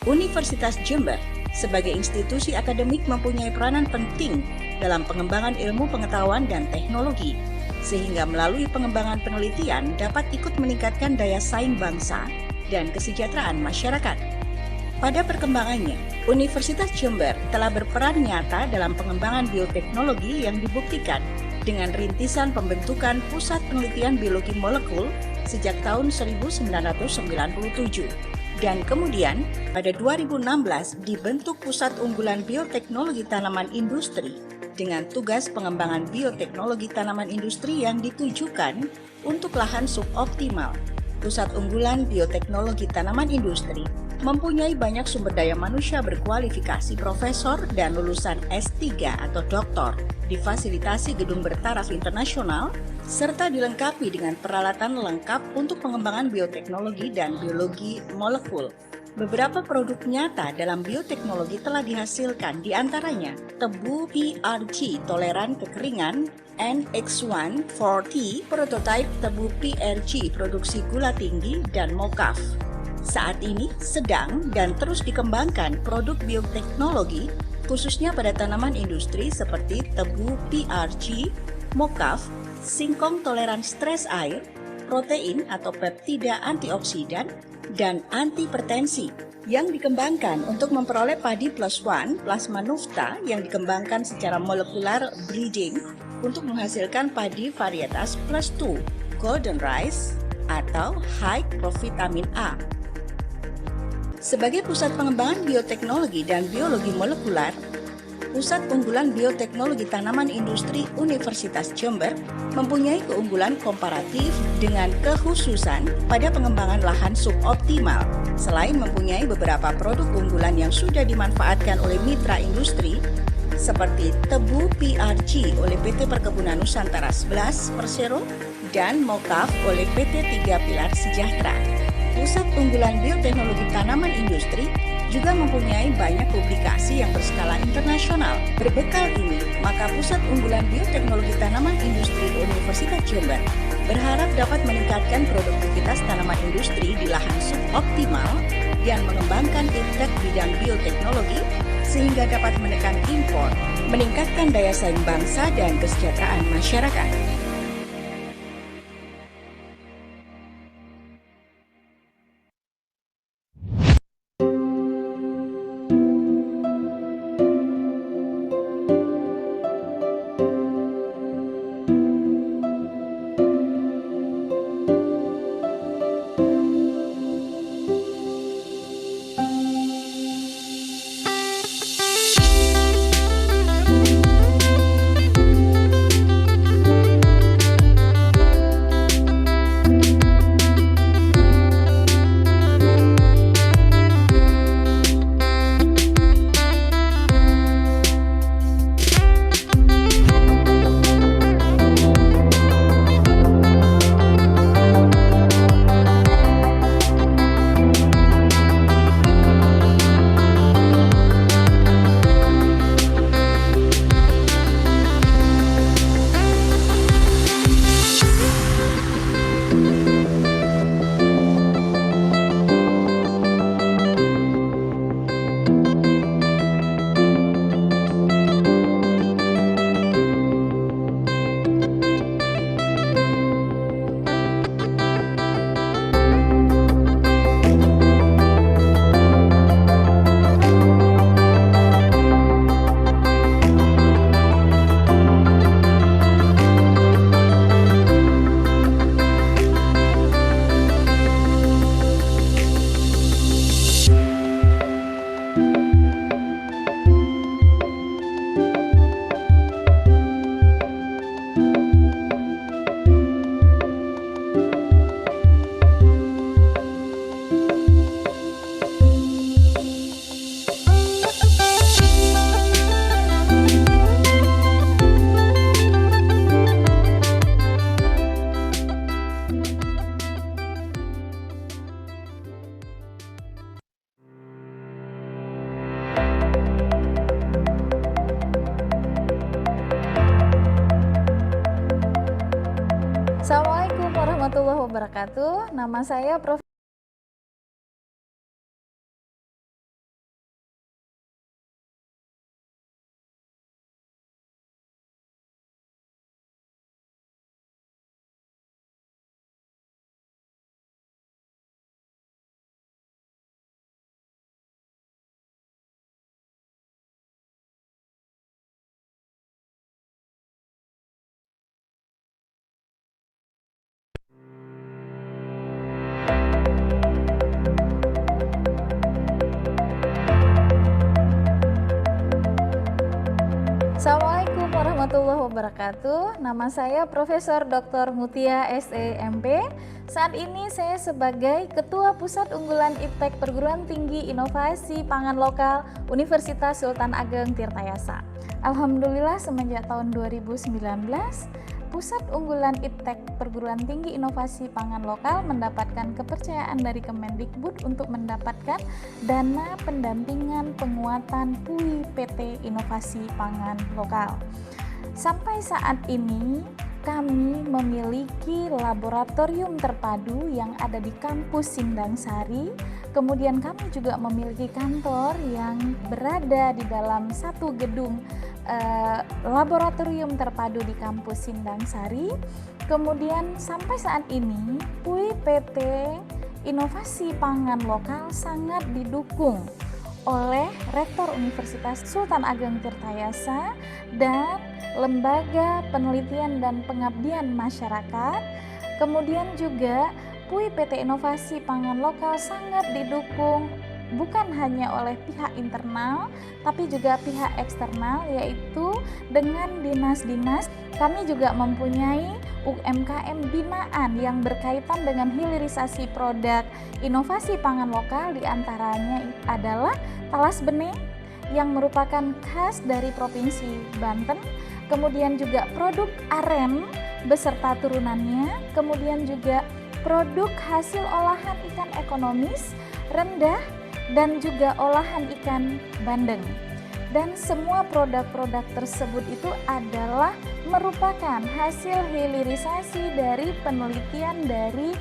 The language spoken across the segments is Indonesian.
Universitas Jember sebagai institusi akademik mempunyai peranan penting dalam pengembangan ilmu pengetahuan dan teknologi, sehingga melalui pengembangan penelitian dapat ikut meningkatkan daya saing bangsa dan kesejahteraan masyarakat. Pada perkembangannya, Universitas Jember telah berperan nyata dalam pengembangan bioteknologi yang dibuktikan dengan rintisan pembentukan Pusat Penelitian Biologi Molekul sejak tahun 1997. Dan kemudian pada 2016 dibentuk Pusat Unggulan Bioteknologi Tanaman Industri dengan tugas pengembangan bioteknologi tanaman industri yang ditujukan untuk lahan suboptimal. Pusat Unggulan Bioteknologi Tanaman Industri mempunyai banyak sumber daya manusia berkualifikasi profesor dan lulusan S3 atau doktor, difasilitasi gedung bertaraf internasional, serta dilengkapi dengan peralatan lengkap untuk pengembangan bioteknologi dan biologi molekul. Beberapa produk nyata dalam bioteknologi telah dihasilkan, diantaranya tebu PRG toleran kekeringan, NX1-4T prototipe tebu PRG produksi gula tinggi, dan mocaf. Saat ini sedang dan terus dikembangkan produk bioteknologi khususnya pada tanaman industri seperti tebu PRG, mocaf, singkong toleran stres air, protein atau peptida antioksidan, dan antihipertensi yang dikembangkan untuk memperoleh padi plus one plasma nufta yang dikembangkan secara molekular breeding untuk menghasilkan padi varietas plus two golden rice atau high provitamin A. Sebagai pusat pengembangan bioteknologi dan biologi molekular, Pusat Unggulan Bioteknologi Tanaman Industri Universitas Jember mempunyai keunggulan komparatif dengan kekhususan pada pengembangan lahan suboptimal. Selain mempunyai beberapa produk unggulan yang sudah dimanfaatkan oleh mitra industri, seperti tebu PRG oleh PT Perkebunan Nusantara 11 Persero dan mocaf oleh PT 3 Pilar Sejahtera. Pusat Unggulan Bioteknologi Tanaman Industri juga mempunyai banyak publikasi yang berskala internasional. Berbekal ini, maka Pusat Unggulan Bioteknologi Tanaman Industri Universitas Jember berharap dapat meningkatkan produktivitas tanaman industri di lahan suboptimal dan mengembangkan iptek bidang bioteknologi sehingga dapat menekan impor, meningkatkan daya saing bangsa dan kesejahteraan masyarakat. Assalamualaikum warahmatullahi wabarakatuh. Nama saya Prof. Assalamualaikum warahmatullahi wabarakatuh. Nama saya Profesor Dr. Mutia SEMP. Saat ini saya sebagai Ketua Pusat Unggulan Iptek Perguruan Tinggi Inovasi Pangan Lokal Universitas Sultan Ageng Tirtayasa. Alhamdulillah semenjak tahun 2019, Pusat Unggulan Iptek Perguruan Tinggi Inovasi Pangan Lokal mendapatkan kepercayaan dari Kemendikbud untuk mendapatkan dana pendampingan penguatan PUI PT Inovasi Pangan Lokal. Sampai saat ini kami memiliki laboratorium terpadu yang ada di kampus Sindang Sari. Kemudian kami juga memiliki kantor yang berada di dalam satu gedung laboratorium terpadu di kampus Sindang Sari. Kemudian sampai saat ini PUI PT Inovasi Pangan Lokal sangat didukung oleh Rektor Universitas Sultan Ageng Tirtayasa dan Lembaga Penelitian dan Pengabdian Masyarakat. Kemudian juga PUI PT Inovasi Pangan Lokal sangat didukung bukan hanya oleh pihak internal tapi juga pihak eksternal, yaitu dengan dinas-dinas. Kami juga mempunyai UMKM binaan yang berkaitan dengan hilirisasi produk inovasi pangan lokal, diantaranya adalah talas bening yang merupakan khas dari Provinsi Banten, kemudian juga produk aren beserta turunannya, kemudian juga produk hasil olahan ikan ekonomis, rendah, dan juga olahan ikan bandeng. Dan semua produk-produk tersebut itu adalah merupakan hasil hilirisasi dari penelitian dari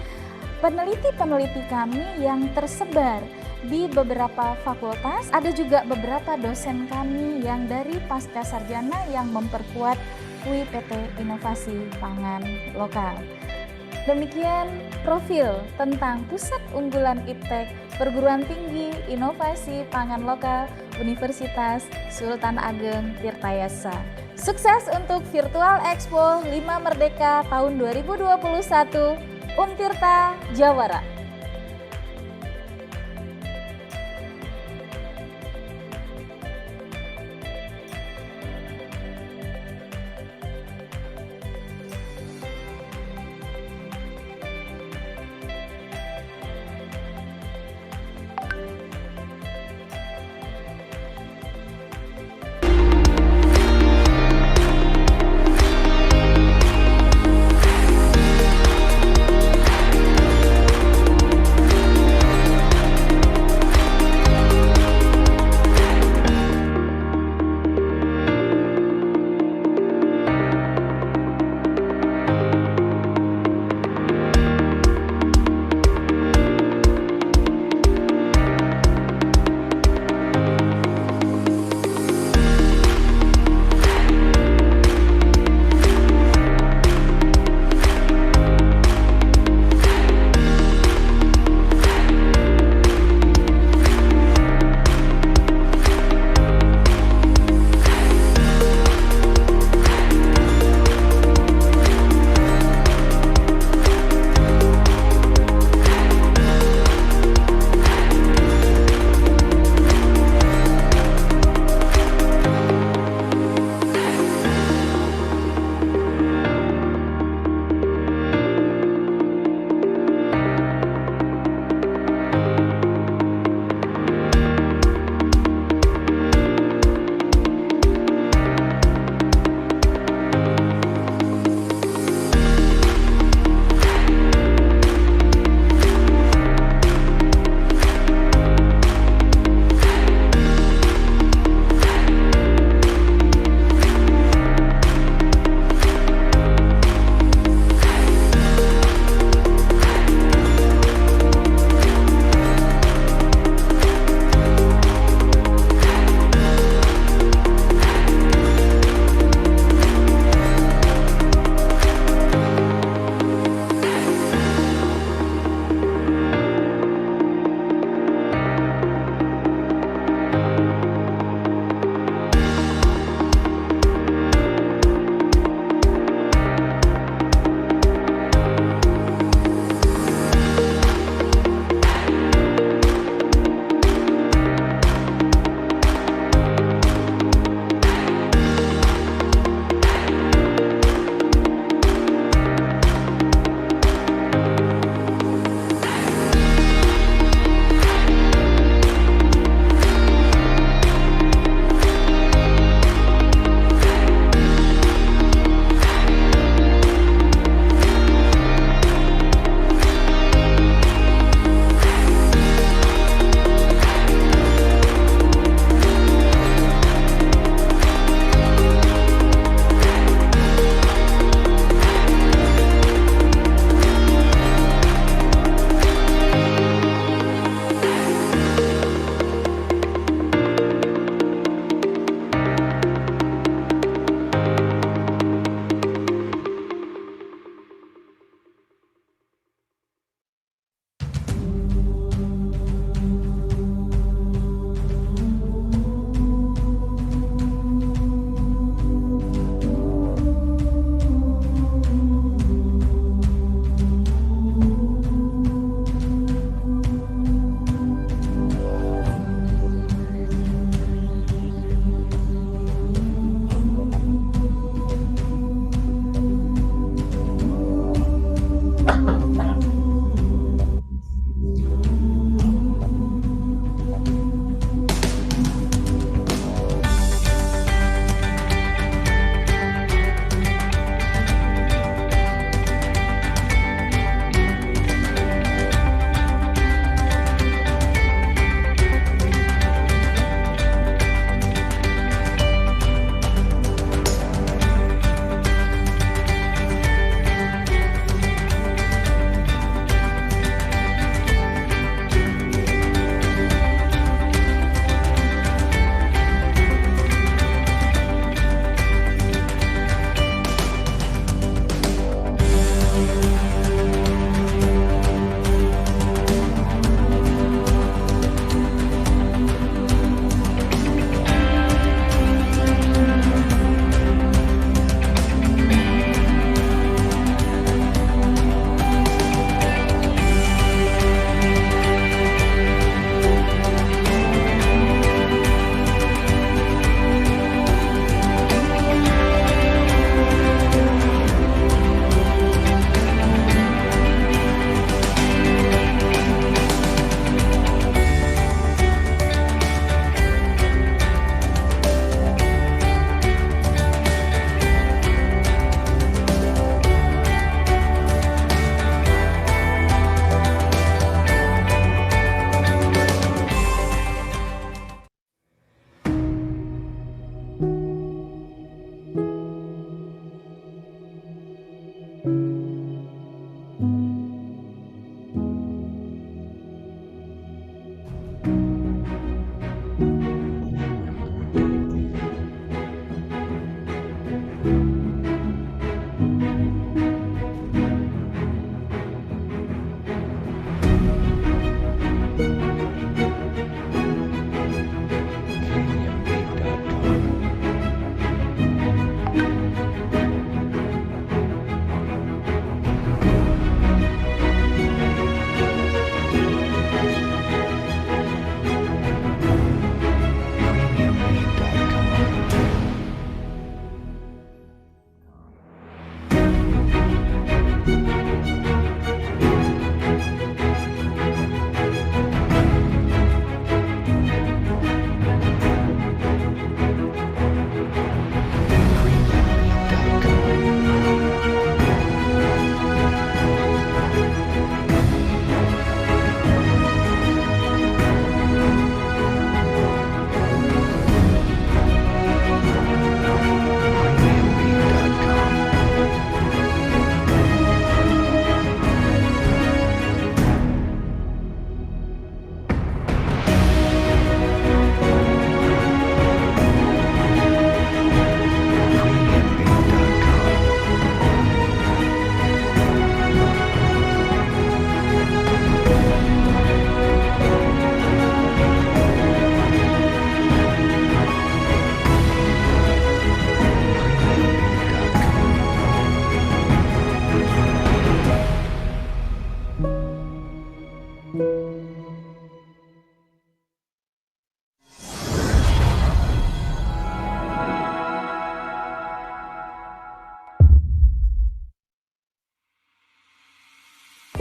peneliti-peneliti kami yang tersebar di beberapa fakultas. Ada juga beberapa dosen kami yang dari pasca sarjana yang memperkuat PUI PT Inovasi Pangan Lokal. Demikian profil tentang Pusat Unggulan Iptek Perguruan Tinggi Inovasi Pangan Lokal Universitas Sultan Ageng Tirtayasa. Sukses untuk Virtual Expo 5 Merdeka tahun 2021 Untirta Jawara.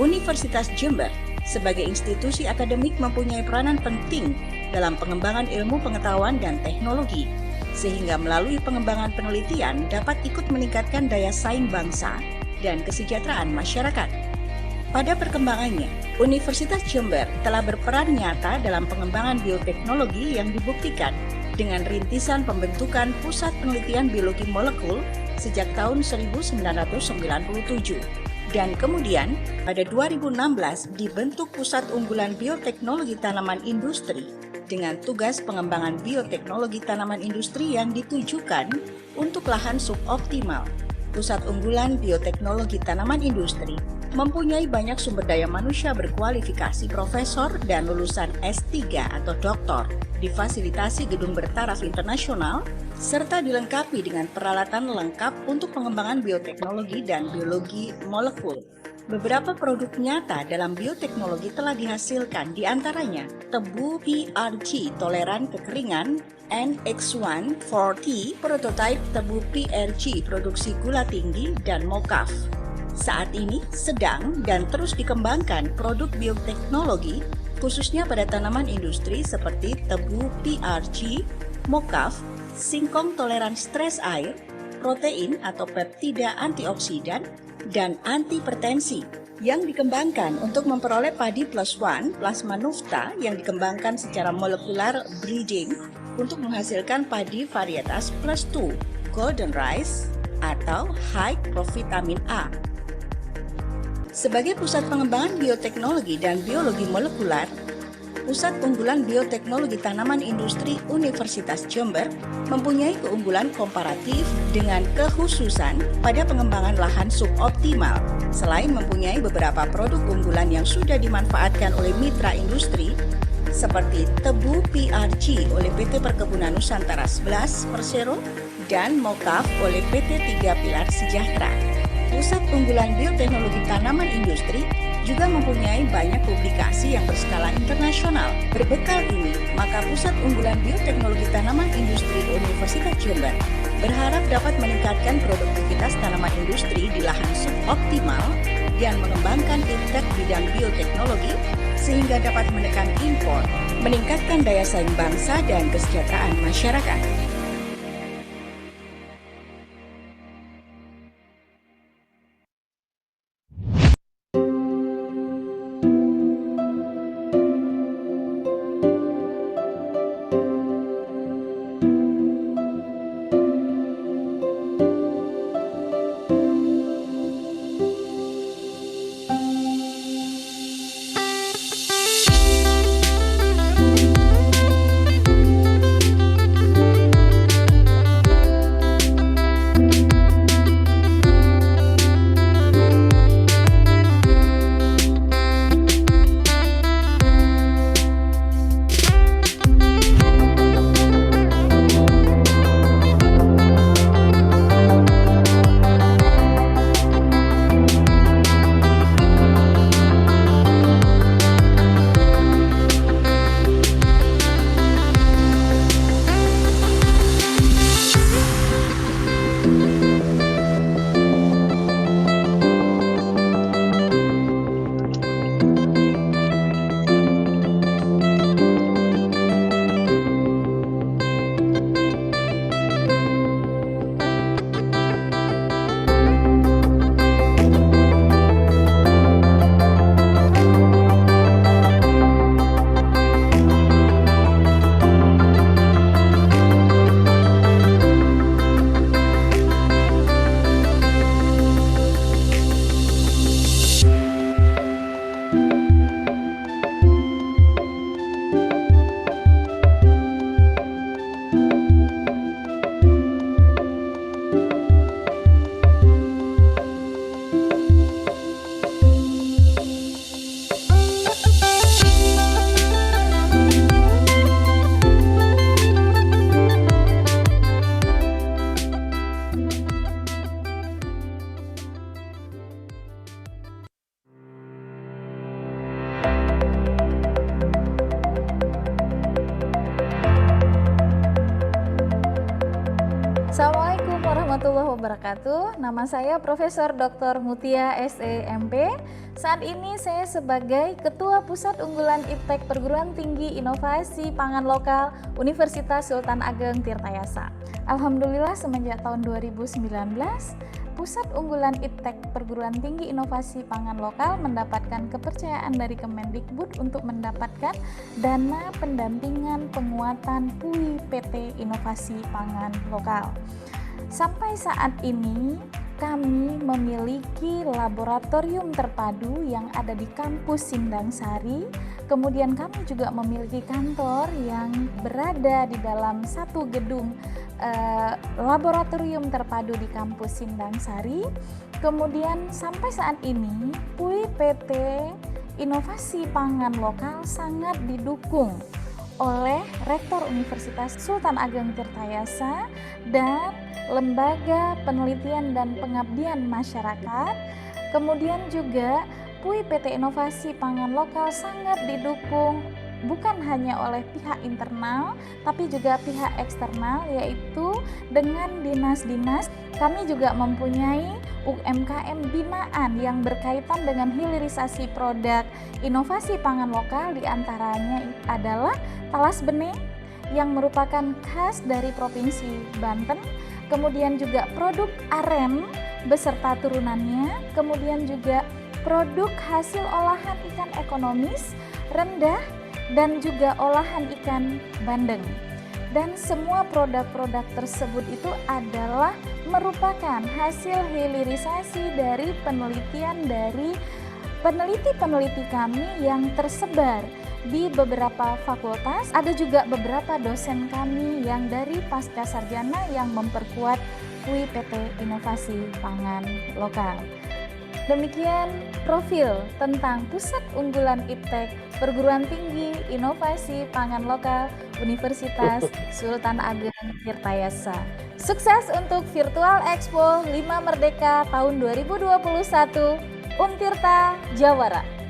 Universitas Jember sebagai institusi akademik mempunyai peranan penting dalam pengembangan ilmu pengetahuan dan teknologi, sehingga melalui pengembangan penelitian dapat ikut meningkatkan daya saing bangsa dan kesejahteraan masyarakat. Pada perkembangannya, Universitas Jember telah berperan nyata dalam pengembangan bioteknologi yang dibuktikan dengan rintisan pembentukan Pusat Penelitian Biologi Molekul sejak tahun 1997. Dan kemudian pada 2016 dibentuk Pusat Unggulan Bioteknologi Tanaman Industri dengan tugas pengembangan bioteknologi tanaman industri yang ditujukan untuk lahan suboptimal. Pusat Unggulan Bioteknologi Tanaman Industri mempunyai banyak sumber daya manusia berkualifikasi profesor dan lulusan S3 atau doktor, difasilitasi gedung bertaraf internasional, serta dilengkapi dengan peralatan lengkap untuk pengembangan bioteknologi dan biologi molekul. Beberapa produk nyata dalam bioteknologi telah dihasilkan, diantaranya tebu PRG toleran kekeringan, NX1-4T prototipe tebu PRG produksi gula tinggi, dan mocaf. Saat ini sedang dan terus dikembangkan produk bioteknologi khususnya pada tanaman industri seperti tebu PRG, mocaf, singkong toleran stres air, protein atau peptida antioksidan, dan antihipertensi yang dikembangkan untuk memperoleh padi plus one plasma nufta yang dikembangkan secara molekular breeding untuk menghasilkan padi varietas plus 2 golden rice atau high provitamin A. Sebagai pusat pengembangan bioteknologi dan biologi molekular, Pusat Unggulan Bioteknologi Tanaman Industri Universitas Jember mempunyai keunggulan komparatif dengan kekhususan pada pengembangan lahan suboptimal. Selain mempunyai beberapa produk unggulan yang sudah dimanfaatkan oleh mitra industri, seperti tebu PRG oleh PT Perkebunan Nusantara 11 Persero dan mocaf oleh PT 3 Pilar Sejahtera. Pusat Unggulan Bioteknologi Tanaman Industri juga mempunyai banyak publikasi yang berskala internasional. Berbekal ini, maka Pusat Unggulan Bioteknologi Tanaman Industri Universitas Jember berharap dapat meningkatkan produktivitas tanaman industri di lahan suboptimal dan mengembangkan fintech bidang bioteknologi sehingga dapat menekan impor, meningkatkan daya saing bangsa dan kesejahteraan masyarakat. warahmatullahi wabarakatuh. Nama saya Profesor Dr. Mutia SEMP. Saat ini saya sebagai Ketua Pusat Unggulan Iptek Perguruan Tinggi Inovasi Pangan Lokal Universitas Sultan Ageng Tirtayasa. Alhamdulillah semenjak tahun 2019, Pusat Unggulan Iptek Perguruan Tinggi Inovasi Pangan Lokal mendapatkan kepercayaan dari Kemendikbud untuk mendapatkan dana pendampingan penguatan PUI PT Inovasi Pangan Lokal. Sampai saat ini kami memiliki laboratorium terpadu yang ada di kampus Sindang Sari. Kemudian kami juga memiliki kantor yang berada di dalam satu gedung laboratorium terpadu di kampus Sindang Sari. Kemudian sampai saat ini PUI PT Inovasi Pangan Lokal sangat didukung oleh Rektor Universitas Sultan Ageng Tirtayasa dan Lembaga Penelitian dan Pengabdian Masyarakat. Kemudian juga PUI PT Inovasi Pangan Lokal sangat didukung bukan hanya oleh pihak internal tapi juga pihak eksternal, yaitu dengan dinas-dinas. Kami juga mempunyai UMKM binaan yang berkaitan dengan hilirisasi produk inovasi pangan lokal, diantaranya adalah talas bening yang merupakan khas dari Provinsi Banten, kemudian juga produk aren beserta turunannya, kemudian juga produk hasil olahan ikan ekonomis, rendah, dan juga olahan ikan bandeng. Dan semua produk-produk tersebut itu adalah merupakan hasil hilirisasi dari penelitian dari peneliti-peneliti kami yang tersebar di beberapa fakultas. Ada juga beberapa dosen kami yang dari pasca sarjana yang memperkuat PUI PT Inovasi Pangan Lokal. Demikian profil tentang Pusat Unggulan Iptek Perguruan Tinggi Inovasi Pangan Lokal Universitas Sultan Ageng Tirtayasa. Sukses untuk Virtual Expo 5 Merdeka tahun 2021, Untirta Jawara.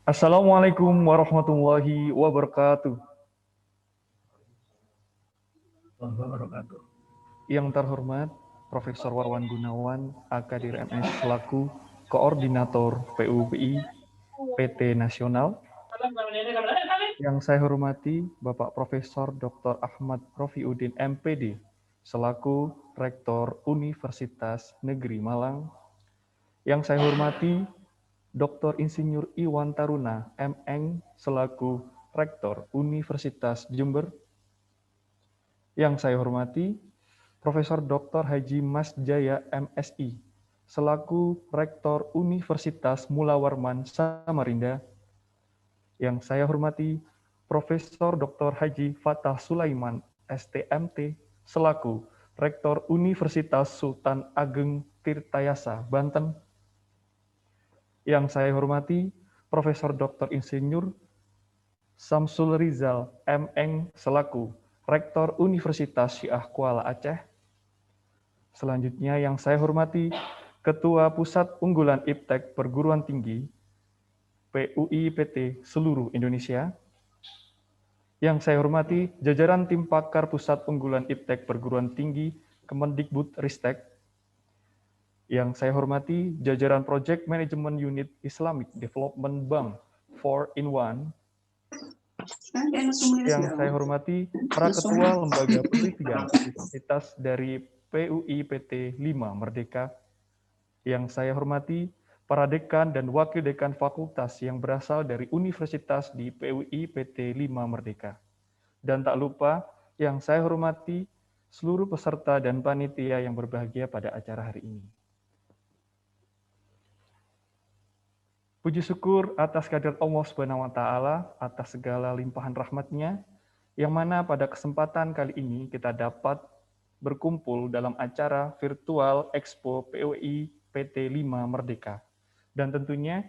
Assalamualaikum warahmatullahi wabarakatuh. Yang terhormat Profesor Wawan Gunawan, Akdir MS selaku Koordinator PUPI PT Nasional. Yang saya hormati Bapak Profesor Dr. Ahmad Rofiuddin MPD selaku Rektor Universitas Negeri Malang. Yang saya hormati Dr. Insinyur Iwan Taruna MN selaku Rektor Universitas Jember. Yang saya hormati Profesor Dr. Haji Mas Jaya MSI selaku Rektor Universitas Mula Warman Samarinda. Yang saya hormati Profesor Dr. Haji Fatah Sulaiman STMT selaku Rektor Universitas Sultan Ageng Tirtayasa Banten. Yang saya hormati Profesor Dr. Insinyur Samsul Rizal MN selaku Rektor Universitas Syiah Kuala Aceh. Selanjutnya yang saya hormati Ketua Pusat Unggulan Iptek Perguruan Tinggi PUI PT seluruh Indonesia. Yang saya hormati jajaran tim pakar Pusat Unggulan Iptek Perguruan Tinggi Kemendikbud Ristek. Yang saya hormati jajaran Project Management Unit Islamic Development Bank 4-in-1. Yang saya hormati para ketua lembaga penelitian universitas dari PUI PT 5 Merdeka. Yang saya hormati para dekan dan wakil dekan fakultas yang berasal dari universitas di PUI PT 5 Merdeka. Dan tak lupa yang saya hormati seluruh peserta dan panitia yang berbahagia pada acara hari ini. Puji syukur atas kehadirat Allah Subhanahu wa Ta'ala, atas segala limpahan rahmat-Nya, yang mana pada kesempatan kali ini kita dapat berkumpul dalam acara virtual Expo PUI PT 5 Merdeka. Dan tentunya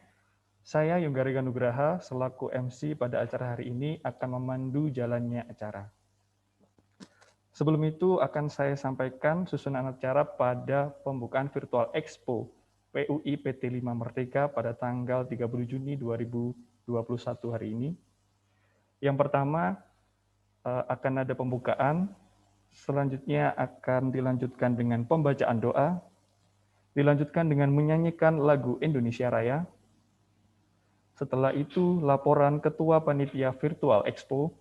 saya Yoga Rega Nugraha selaku MC pada acara hari ini akan memandu jalannya acara. Sebelum itu akan saya sampaikan susunan acara pada pembukaan virtual Expo PUI PT 5 Merdeka pada tanggal 30 Juni 2021 hari ini. Yang pertama akan ada pembukaan, selanjutnya akan dilanjutkan dengan pembacaan doa, dilanjutkan dengan menyanyikan lagu Indonesia Raya. Setelah itu laporan Ketua Panitia Virtual Expo,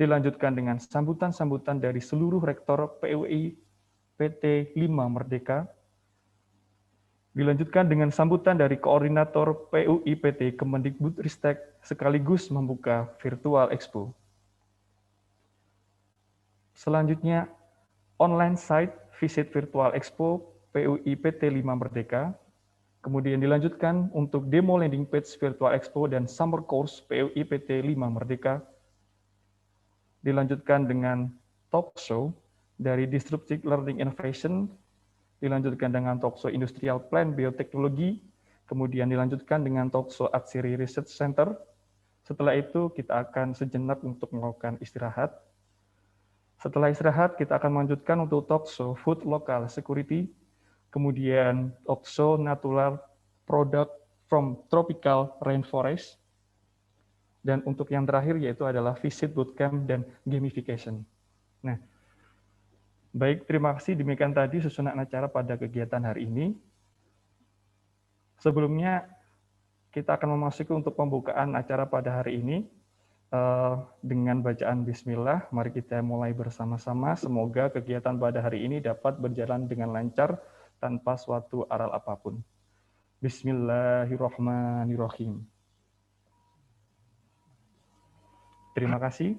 dilanjutkan dengan sambutan-sambutan dari seluruh Rektor PUI PT 5 Merdeka, dilanjutkan dengan sambutan dari Koordinator PUI PT Kemendikbud Ristek sekaligus membuka Virtual Expo. Selanjutnya, online site visit Virtual Expo PUI PT 5 Merdeka, kemudian dilanjutkan untuk demo landing page Virtual Expo dan Summer Course PUI PT 5 Merdeka, dilanjutkan dengan talk show dari Disruptive Learning Innovation, dilanjutkan dengan talkshow Industrial Plan Bioteknologi, kemudian dilanjutkan dengan talkshow Atsiri Research Center. Setelah itu kita akan sejenak untuk melakukan istirahat. Setelah istirahat kita akan melanjutkan untuk talkshow Food Local Security, kemudian talkshow Natural Product from Tropical Rainforest, dan untuk yang terakhir yaitu adalah Visit Bootcamp dan Gamification. Nah, baik, terima kasih. Demikian tadi susunan acara pada kegiatan hari ini. Sebelumnya, kita akan memasuki untuk pembukaan acara pada hari ini dengan bacaan Bismillah. Mari kita mulai bersama-sama. Semoga kegiatan pada hari ini dapat berjalan dengan lancar tanpa suatu aral apapun. Bismillahirrahmanirrahim. Terima kasih.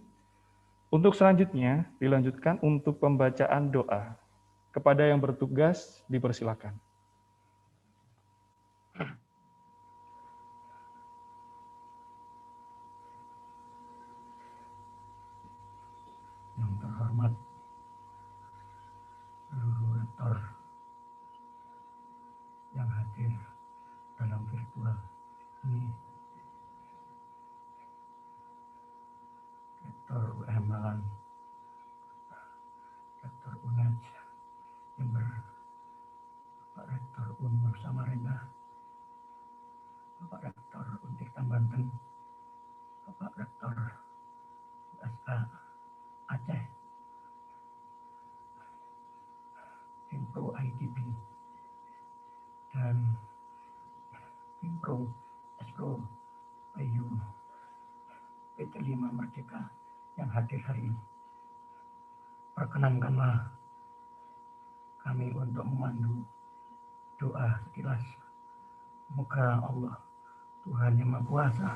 Untuk selanjutnya, dilanjutkan untuk pembacaan doa. Kepada yang bertugas, dipersilakan. Yang terhormat seluruh rektor yang hadir dalam virtual ini, Rektor UM Malang, Rektor UNED Jember, Bapak Rektor Unmul Samarinda, Bapak Rektor Untik Tamban, Pro IDB dan Pro Espro Ayu PT5 Merdeka yang hadir hari ini. Perkenankanlah kami untuk memandu doa sekilas. Semoga Allah Tuhan Yang Maha Kuasa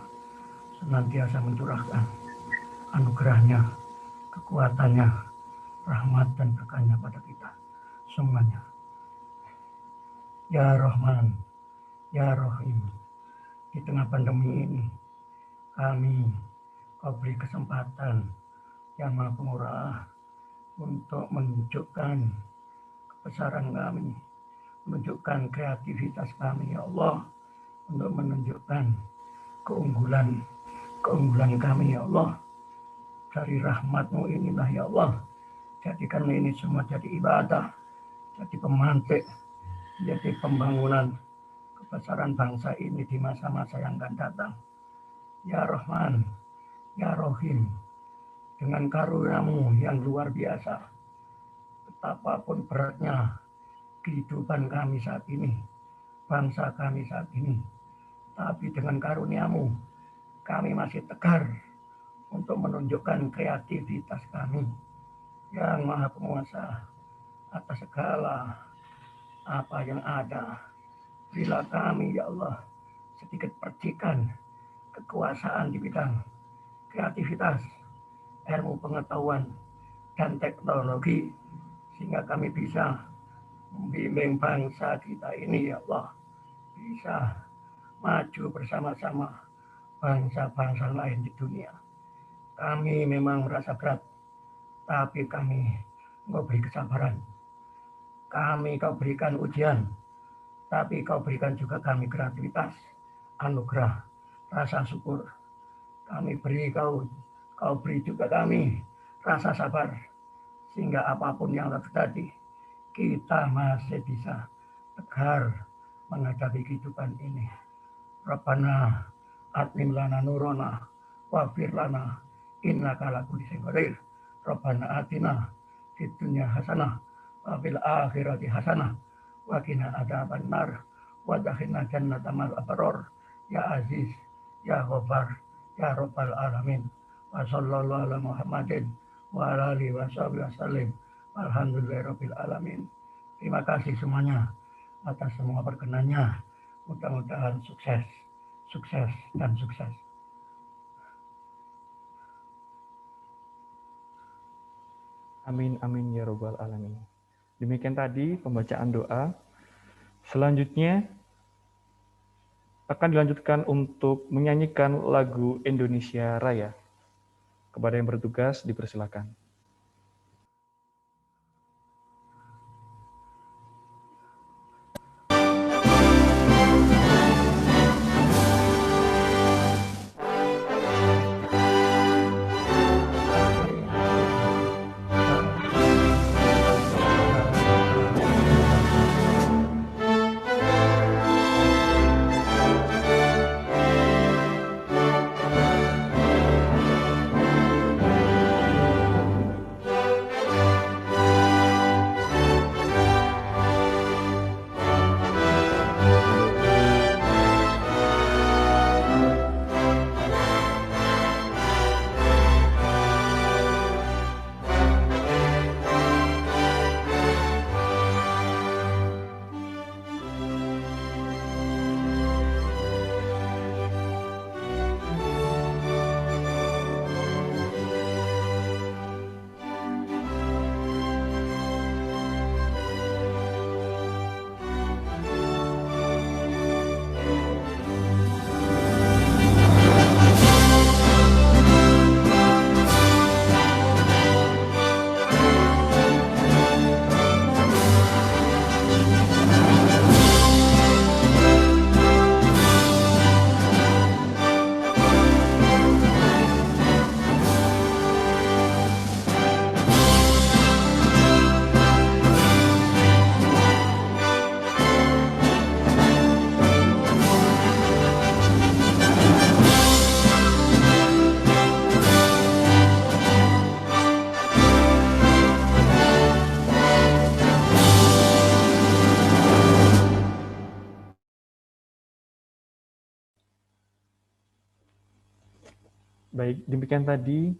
senantiasa mencurahkan anugerahnya, kekuatannya, rahmat dan berkahnya pada kita semuanya. Ya Rahman, Ya Rahim, di tengah pandemi ini kami Kau beri kesempatan Yang Maha Pemurah untuk menunjukkan kebesaran kami, menunjukkan kreativitas kami, ya Allah, untuk menunjukkan keunggulan kami, ya Allah. Dari rahmat-Mu inilah, ya Allah, jadikan ini semua jadi ibadah, jadi pemantik, jadi pembangunan kebesaran bangsa ini di masa-masa yang akan datang. Ya Rahman, Ya Rahim, dengan karunia-Mu yang luar biasa, betapapun beratnya kehidupan kami saat ini, bangsa kami saat ini, tapi dengan karunia-Mu kami masih tegar untuk menunjukkan kreativitas kami yang Maha Penguasa atas segala apa yang ada. Berilah kami, ya Allah, sedikit percikan kekuasaan di bidang kreativitas, ilmu pengetahuan, dan teknologi, sehingga kami bisa membimbing bangsa kita ini, ya Allah, bisa maju bersama-sama bangsa-bangsa lain di dunia. Kami memang merasa berat, tapi Kau beri kesabaran. Kau berikan ujian, tapi Kau berikan juga kami kreativitas, anugerah, rasa syukur. Kami beri Kau beri juga kami rasa sabar, sehingga apapun yang terjadi, kita masih bisa tegar menghadapi kehidupan ini. Rabbana atmim lana nurana waghfir lana innaka ala kulli syai'in qadir. Rabbana atina fid dunya hasanah wa fil akhirati hasanah wa qina adzabannar wa adkhilna jannata ma'al abrar. Ya Aziz, Ya Ghaffar, Ya Rabbal Alamin. Wa sallallahu ala Muhammadin wa ala alihi wa sahbihi wasallim. Alhamdulillahirabbil alamin. Terima kasih semuanya atas semua perkenannya. Mudah-mudahan sukses, dan sukses. Amin, amin, ya Rabbal Alamin. Demikian tadi pembacaan doa. Selanjutnya akan dilanjutkan untuk menyanyikan lagu Indonesia Raya. Kepada yang bertugas, dipersilakan. Baik, demikian tadi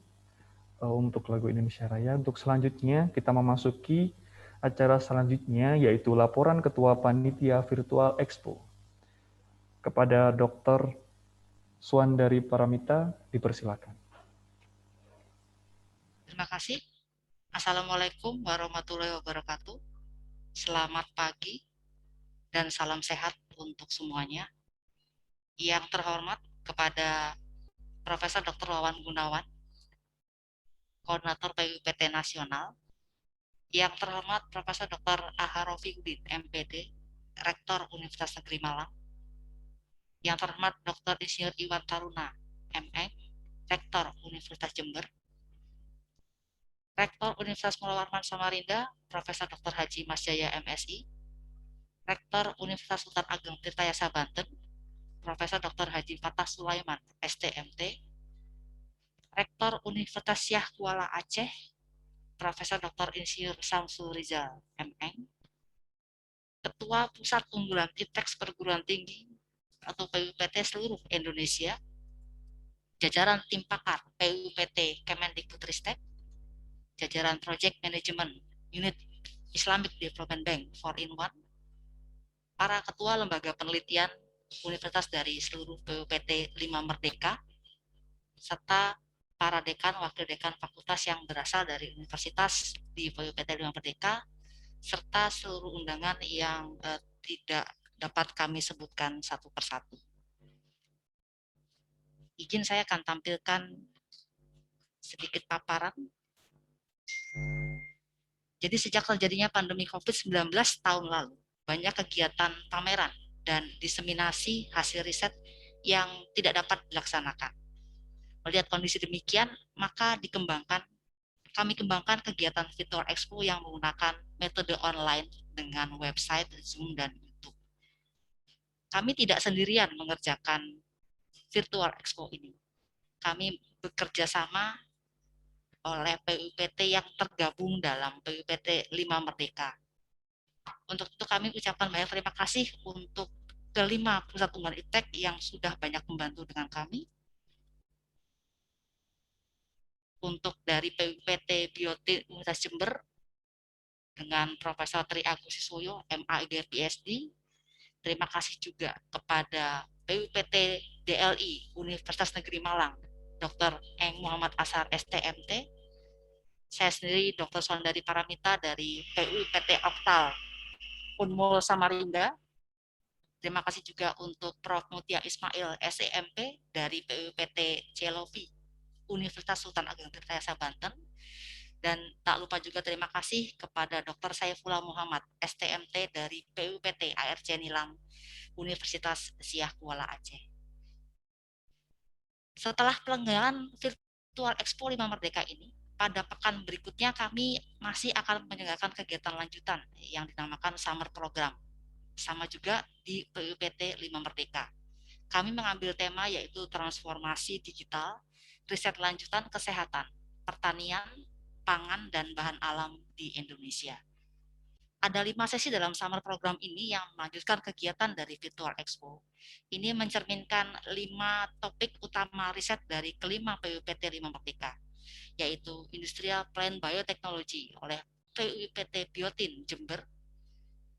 untuk lagu Indonesia Raya. Untuk selanjutnya kita memasuki acara selanjutnya, yaitu laporan Ketua Panitia Virtual Expo. Kepada Dr. Suandari Paramita, dipersilakan. Terima kasih. Assalamualaikum warahmatullahi wabarakatuh. Selamat pagi dan salam sehat untuk semuanya. Yang terhormat kepada Profesor Dr. Wawan Gunawan, Koordinator PUPT Nasional. Yang terhormat Profesor Dr. Aha Rofiuddin, MPD, Rektor Universitas Negeri Malang. Yang terhormat Dr. Insinyur Iwan Taruna, ME, Rektor Universitas Jember. Rektor Universitas Mulla Warman Samarinda, Profesor Dr. Haji Mas Jaya, MSI. Rektor Universitas Sultan Ageng Tirtayasa Banten, Profesor Dr. Haji Fatah Sulaiman, STMT. Rektor Universitas Syah Kuala Aceh, Profesor Dr. Insinyur Samsul Rizal, MN. Ketua Pusat Unggulan IPTEX Perguruan Tinggi atau PUPT seluruh Indonesia, jajaran tim pakar PUPT Kemendikbudristek, jajaran Project Management Unit Islamic Development Bank 4-in-1, para ketua lembaga penelitian universitas dari seluruh PUPT 5 Merdeka, serta para dekan, wakil dekan fakultas yang berasal dari universitas di PUPT 5 Merdeka, serta seluruh undangan yang tidak dapat kami sebutkan satu persatu. Izin saya akan tampilkan sedikit paparan. Jadi sejak terjadinya pandemi COVID-19 tahun lalu, banyak kegiatan pameran dan diseminasi hasil riset yang tidak dapat dilaksanakan. Melihat kondisi demikian, maka kami kembangkan kegiatan Virtual Expo yang menggunakan metode online dengan website, Zoom, dan YouTube. Kami tidak sendirian mengerjakan Virtual Expo ini. Kami bekerja sama oleh PUPT yang tergabung dalam PUPT 5 Merdeka. Untuk itu kami ucapkan banyak terima kasih untuk kelima pusat unggulan IPTEK yang sudah banyak membantu dengan kami. Untuk dari PUPT Biotik Universitas Jember dengan Profesor Tri Agus Siswoyo, MA.Ig PhD. Terima kasih juga kepada PUPT DLI Universitas Negeri Malang, Dr. Eng Muhammad Asar STMT. Saya sendiri Dr. Suandari Paramita dari PUPT Oktal Unmul Samarinda. Terima kasih juga untuk Prof. Mutia Ismail SEMP dari PUPT Celovi Universitas Sultan Ageng Tirtayasa Banten. Dan tak lupa juga terima kasih kepada Dr. Saifullah Muhammad STMT dari PUPT ARC Nilam Universitas Syah Kuala Aceh. Setelah pelenggaraan Virtual Expo 5 Merdeka ini, pada pekan berikutnya kami masih akan menyelenggarakan kegiatan lanjutan yang dinamakan Summer Program. Sama juga di PUPT 5 Merdeka. Kami mengambil tema yaitu transformasi digital, riset lanjutan kesehatan, pertanian, pangan, dan bahan alam di Indonesia. Ada 5 sesi dalam summer program ini yang melanjutkan kegiatan dari Virtual Expo. Ini mencerminkan 5 topik utama riset dari kelima PUPT 5 Merdeka, yaitu Industrial Plant Biotechnology oleh PUPT Biotin Jember,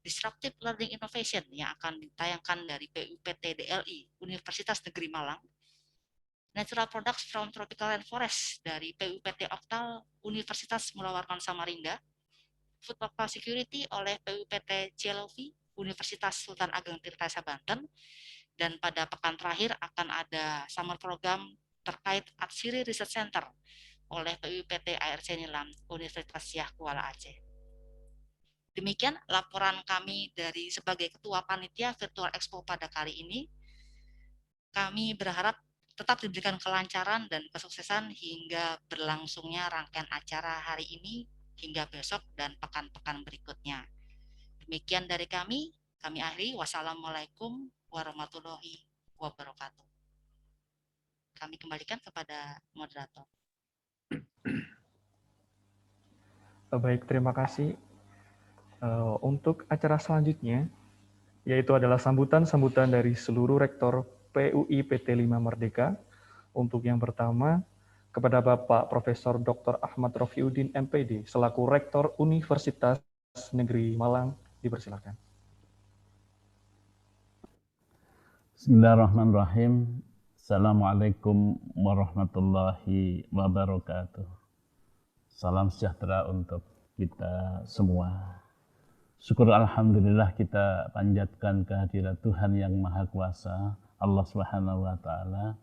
Disruptive Learning Innovation yang akan ditayangkan dari PUPT DLI Universitas Negeri Malang, Natural Products from Tropical Rainforest dari PUPT Oktal Universitas Mulla Warman Samarinda, Food Local Security oleh PUPT Celovi Universitas Sultan Ageng Tirtayasa Banten, dan pada pekan terakhir akan ada summer program terkait Atsiri Research Center oleh PUPT ARC Nilam Universitas Syah Kuala Aceh. Demikian laporan kami dari sebagai Ketua Panitia Virtual Expo pada kali ini. Kami berharap tetap diberikan kelancaran dan kesuksesan hingga berlangsungnya rangkaian acara hari ini hingga besok dan pekan-pekan berikutnya. Demikian dari kami akhiri. Wassalamualaikum warahmatullahi wabarakatuh. Kami kembalikan kepada moderator. Baik, terima kasih. Untuk acara selanjutnya, yaitu adalah sambutan-sambutan dari seluruh rektor PUI PT 5 Merdeka, Untuk yang pertama, kepada Bapak Profesor Dr. Ahmad Rofiuddin MPD selaku Rektor Universitas Negeri Malang, dipersilakan. Bismillahirrahmanirrahim. Assalamualaikum warahmatullahi wabarakatuh. Salam sejahtera untuk kita semua. Syukur alhamdulillah kita panjatkan kehadirat Tuhan yang Maha Kuasa, Allah Subhanahu wa taala,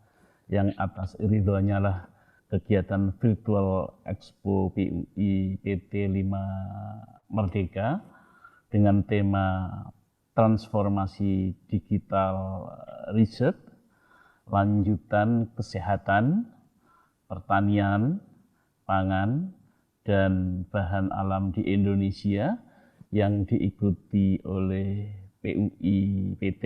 yang atas ridhonya lah kegiatan Virtual Expo PUI PT 5 Merdeka dengan tema transformasi digital riset, lanjutan kesehatan, pertanian, pangan, dan bahan alam di Indonesia yang diikuti oleh PUI PT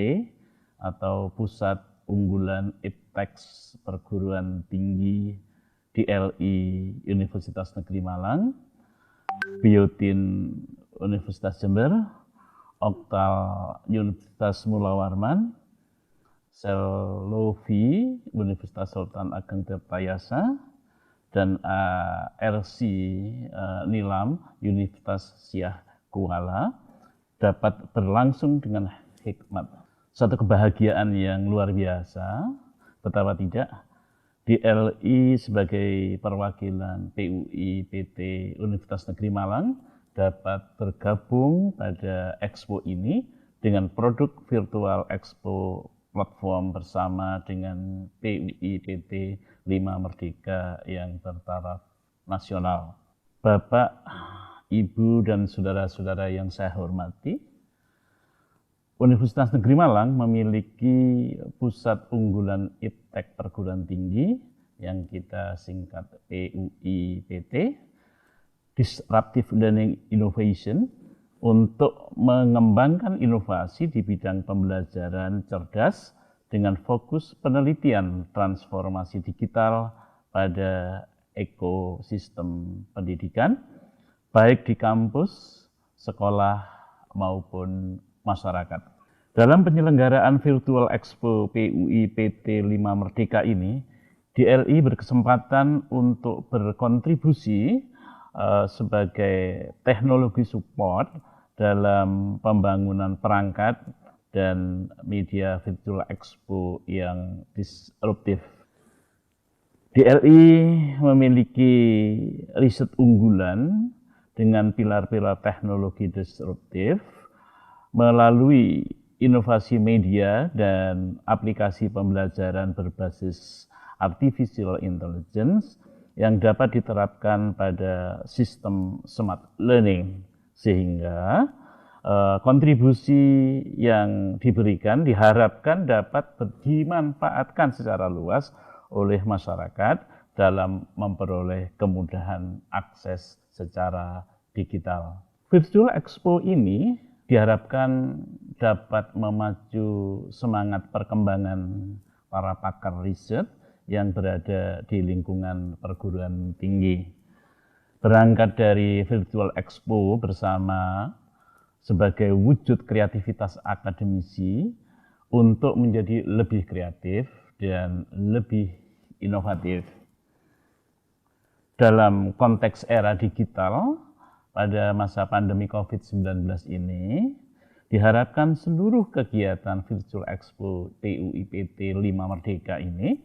atau Pusat Unggulan Iptek Perguruan Tinggi DLI Universitas Negeri Malang, Biotin Universitas Jember, Oktal Universitas Mula Warman, Selovi Universitas Sultan Ageng Tirtayasa, dan RC Nilam Universitas Syah Kuala dapat berlangsung dengan hikmat. Suatu kebahagiaan yang luar biasa, betapa tidak, DLI sebagai perwakilan PUI PT Universitas Negeri Malang dapat bergabung pada Expo ini dengan produk Virtual Expo platform bersama dengan PUI PT 5 Merdeka yang bertaraf nasional. Bapak, Ibu, dan saudara-saudara yang saya hormati, Universitas Negeri Malang memiliki pusat unggulan iptek perguruan tinggi yang kita singkat PUI PT, Disruptive Learning Innovation, untuk mengembangkan inovasi di bidang pembelajaran cerdas dengan fokus penelitian transformasi digital pada ekosistem pendidikan, baik di kampus, sekolah, maupun masyarakat. Dalam penyelenggaraan Virtual Expo PUI PT 5 Merdeka ini, DLI berkesempatan untuk berkontribusi sebagai teknologi support dalam pembangunan perangkat dan media Virtual Expo yang disruptif. DLI memiliki riset unggulan dengan pilar-pilar teknologi disruptif melalui inovasi media dan aplikasi pembelajaran berbasis artificial intelligence yang dapat diterapkan pada sistem smart learning, sehingga kontribusi yang diberikan diharapkan dapat dimanfaatkan secara luas oleh masyarakat dalam memperoleh kemudahan akses secara digital. Virtual Expo ini diharapkan dapat memacu semangat perkembangan para pakar riset yang berada di lingkungan perguruan tinggi. Berangkat dari Virtual Expo bersama sebagai wujud kreativitas akademisi untuk menjadi lebih kreatif dan lebih inovatif. Dalam konteks era digital, pada masa pandemi COVID-19 ini, diharapkan seluruh kegiatan Virtual Expo PUI PT 5 Merdeka ini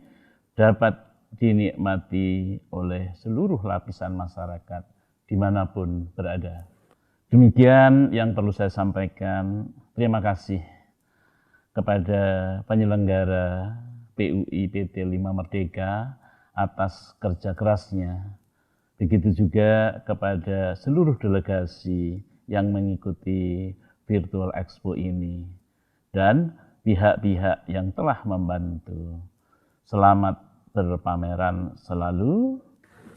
dapat dinikmati oleh seluruh lapisan masyarakat dimanapun berada. Demikian yang perlu saya sampaikan. Terima kasih kepada penyelenggara PUI PT 5 Merdeka atas kerja kerasnya. Begitu juga kepada seluruh delegasi yang mengikuti Virtual Expo ini dan pihak-pihak yang telah membantu. Selamat berpameran selalu.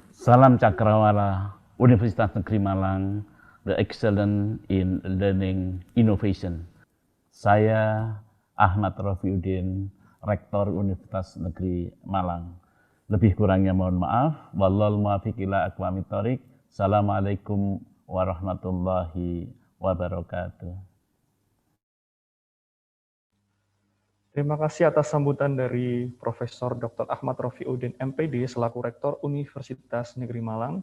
Salam Cakrawala, Universitas Negeri Malang, the excellent in learning innovation. Saya Ahmad Rofiuddin, Rektor Universitas Negeri Malang. Lebih kurangnya mohon maaf. Wallahul muwaffiq ila aqwamit thoriq. Assalamualaikum warahmatullahi wabarakatuh. Terima kasih atas sambutan dari Profesor Dr. Ahmad Rofiuddin MPD selaku Rektor Universitas Negeri Malang.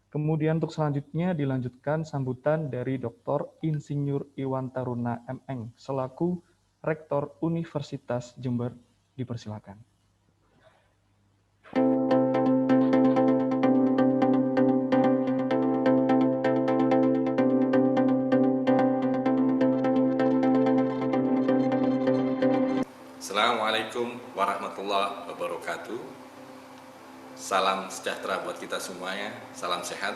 Kemudian untuk selanjutnya dilanjutkan sambutan dari Dr. Insinyur Iwan Taruna MN selaku Rektor Universitas Jember. Dipersilakan. Assalamualaikum warahmatullahi wabarakatuh. Salam sejahtera buat kita semuanya, salam sehat.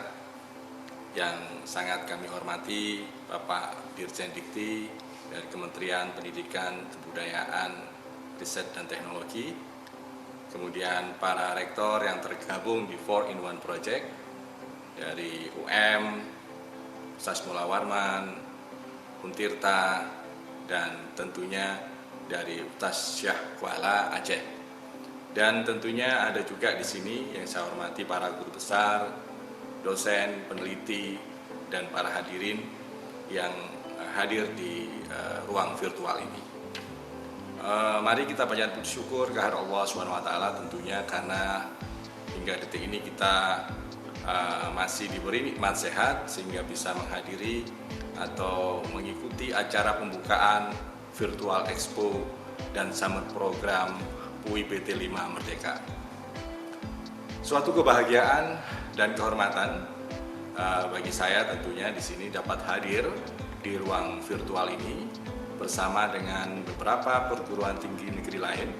Yang sangat kami hormati Bapak Dirjen Dikti dari Kementerian Pendidikan, Kebudayaan, Riset dan Teknologi, kemudian para rektor yang tergabung di 4-in-1 Project dari UM, Sas Mula Warman, Untirta, dan tentunya dari UTAS Syah Kuala Aceh. Dan tentunya ada juga di sini yang saya hormati para guru besar, dosen, peneliti, dan para hadirin yang hadir di ruang virtual ini. Mari kita panjatkan puji syukur kehadirat Allah SWT tentunya karena hingga detik ini kita masih diberi nikmat sehat sehingga bisa menghadiri atau mengikuti acara pembukaan Virtual Expo dan Summer Program PUI PT 5 Merdeka. Suatu kebahagiaan dan kehormatan bagi saya tentunya di sini dapat hadir di ruang virtual ini bersama dengan beberapa perguruan tinggi negeri lain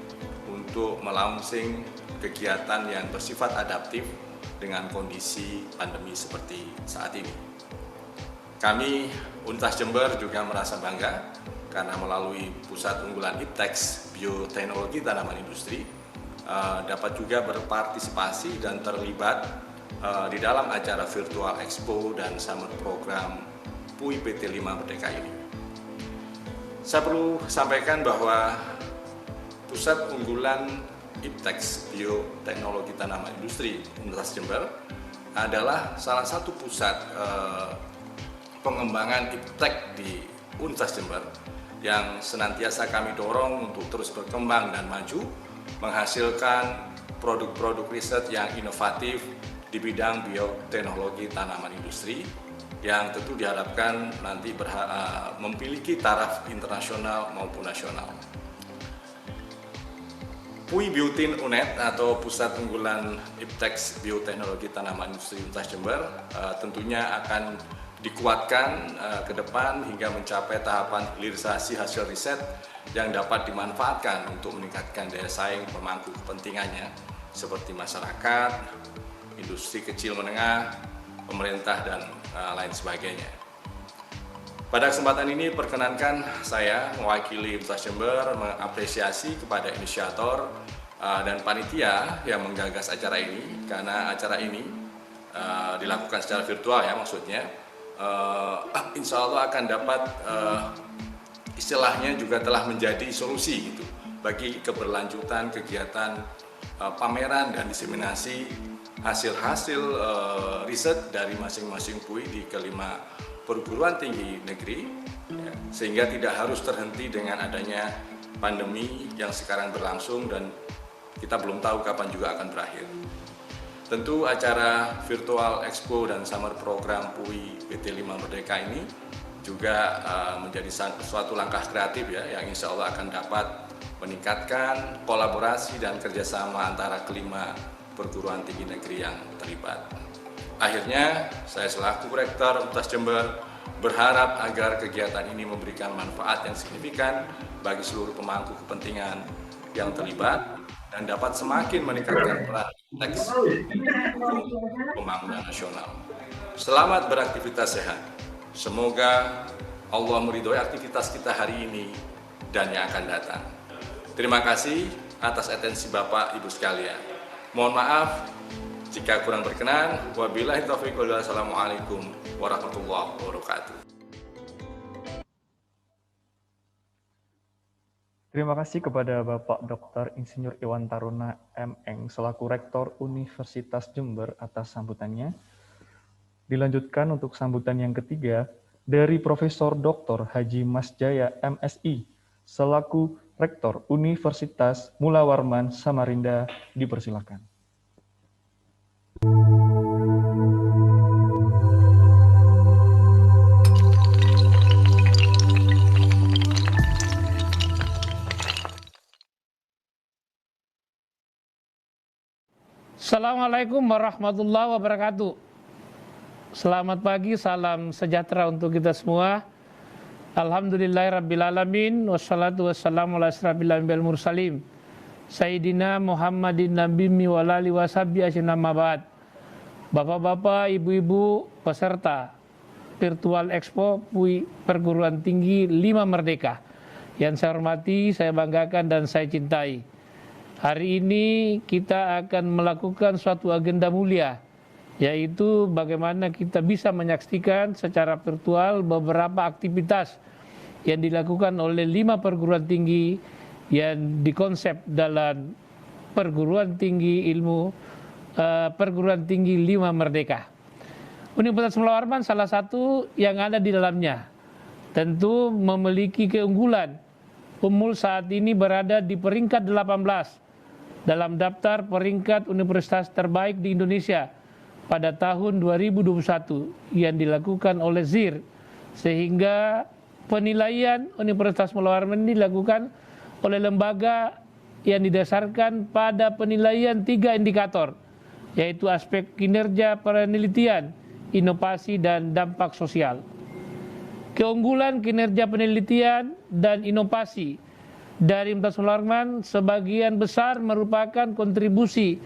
untuk melaunching kegiatan yang bersifat adaptif dengan kondisi pandemi seperti saat ini. Kami Untas Jember juga merasa bangga karena melalui Pusat Unggulan Iptex Bioteknologi Tanaman Industri dapat juga berpartisipasi dan terlibat di dalam acara Virtual Expo dan Summer Program PUI PT 5 Merdeka ini. Saya perlu sampaikan bahwa Pusat Unggulan Iptex Bioteknologi Tanaman Industri Universitas Jember adalah salah satu pusat pengembangan iptek di Universitas Jember yang senantiasa kami dorong untuk terus berkembang dan maju, menghasilkan produk-produk riset yang inovatif di bidang bioteknologi tanaman industri yang tentu diharapkan nanti memiliki taraf internasional maupun nasional. PUI Biotin UNED atau Pusat Unggulan Iptex Bioteknologi Tanaman Industri Universitas Jember tentunya akan dikuatkan ke depan hingga mencapai tahapan hilirisasi hasil riset yang dapat dimanfaatkan untuk meningkatkan daya saing pemangku kepentingannya seperti masyarakat, industri kecil menengah, pemerintah, dan lain sebagainya. Pada kesempatan ini perkenankan saya mewakili Universitas Jember mengapresiasi kepada inisiator dan panitia yang menggagas acara ini karena acara ini dilakukan secara virtual ya maksudnya. Insya Allah akan dapat istilahnya juga telah menjadi solusi gitu bagi keberlanjutan kegiatan pameran dan diseminasi hasil-hasil riset dari masing-masing PUI di kelima perguruan tinggi negeri ya, sehingga tidak harus terhenti dengan adanya pandemi yang sekarang berlangsung dan kita belum tahu kapan juga akan berakhir. Tentu acara Virtual Expo dan Summer Program PUI PT 5 Merdeka ini juga menjadi suatu langkah kreatif ya yang insya Allah akan dapat meningkatkan kolaborasi dan kerjasama antara kelima perguruan tinggi negeri yang terlibat. Akhirnya saya selaku Rektor Universitas Jember berharap agar kegiatan ini memberikan manfaat yang signifikan bagi seluruh pemangku kepentingan yang terlibat dan dapat semakin meningkatkan peran teks pembangunan nasional. Selamat beraktivitas sehat. Semoga Allah meridhoi aktivitas kita hari ini dan yang akan datang. Terima kasih atas atensi Bapak Ibu sekalian. Mohon maaf jika kurang berkenan. Wabillahi taufiq wal hidayah. Assalamualaikum warahmatullahi wabarakatuh. Terima kasih kepada Bapak Dr. Insinyur Iwan Taruna M.Eng selaku Rektor Universitas Jember atas sambutannya. Dilanjutkan untuk sambutan yang ketiga dari Profesor Dr. Haji Mas Jaya MSI selaku Rektor Universitas Mula Warman Samarinda, dipersilakan. Assalamualaikum warahmatullahi wabarakatuh. Selamat pagi, salam sejahtera untuk kita semua. Alhamdulillahirrabbilalamin, wassalatu wassalamu ala asrafil anbiya'i wal mursalin Sayyidina Muhammadin nabiyyi wal alihi washabihi ajmain, amma ba'd. Bapak-bapak, ibu-ibu, peserta Virtual Expo PUI Perguruan Tinggi 5 Merdeka yang saya hormati, saya banggakan, dan saya cintai. Hari ini kita akan melakukan suatu agenda mulia, yaitu bagaimana kita bisa menyaksikan secara virtual beberapa aktivitas yang dilakukan oleh 5 perguruan tinggi yang dikonsep dalam perguruan tinggi 5 Merdeka. Universitas Mula Warman salah satu yang ada di dalamnya, tentu memiliki keunggulan. Unmul saat ini berada di peringkat 18 dalam daftar peringkat universitas terbaik di Indonesia pada tahun 2021 yang dilakukan oleh ZIR, sehingga penilaian Universitas Mula Warman ini dilakukan oleh lembaga yang didasarkan pada penilaian 3 indikator, yaitu aspek kinerja penelitian, inovasi, dan dampak sosial. Keunggulan kinerja penelitian dan inovasi dari Universitas Mula Warman sebagian besar merupakan kontribusi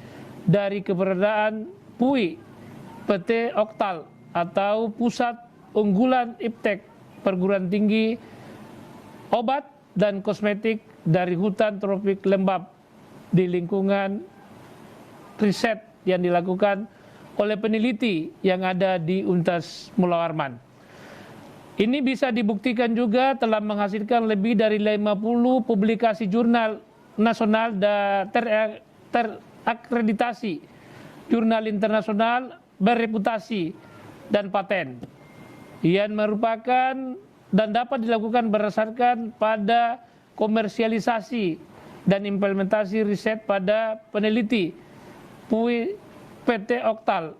dari keberadaan PUI PT Oktal atau Pusat Unggulan Iptek Perguruan Tinggi Obat dan Kosmetik dari hutan tropik lembab di lingkungan riset yang dilakukan oleh peneliti yang ada di Universitas Mula Warman. Ini bisa dibuktikan juga telah menghasilkan lebih dari 50 publikasi jurnal nasional dan terakreditasi, jurnal internasional bereputasi, dan paten, yang merupakan dan dapat dilakukan berdasarkan pada komersialisasi dan implementasi riset pada peneliti PUI PT Oktal,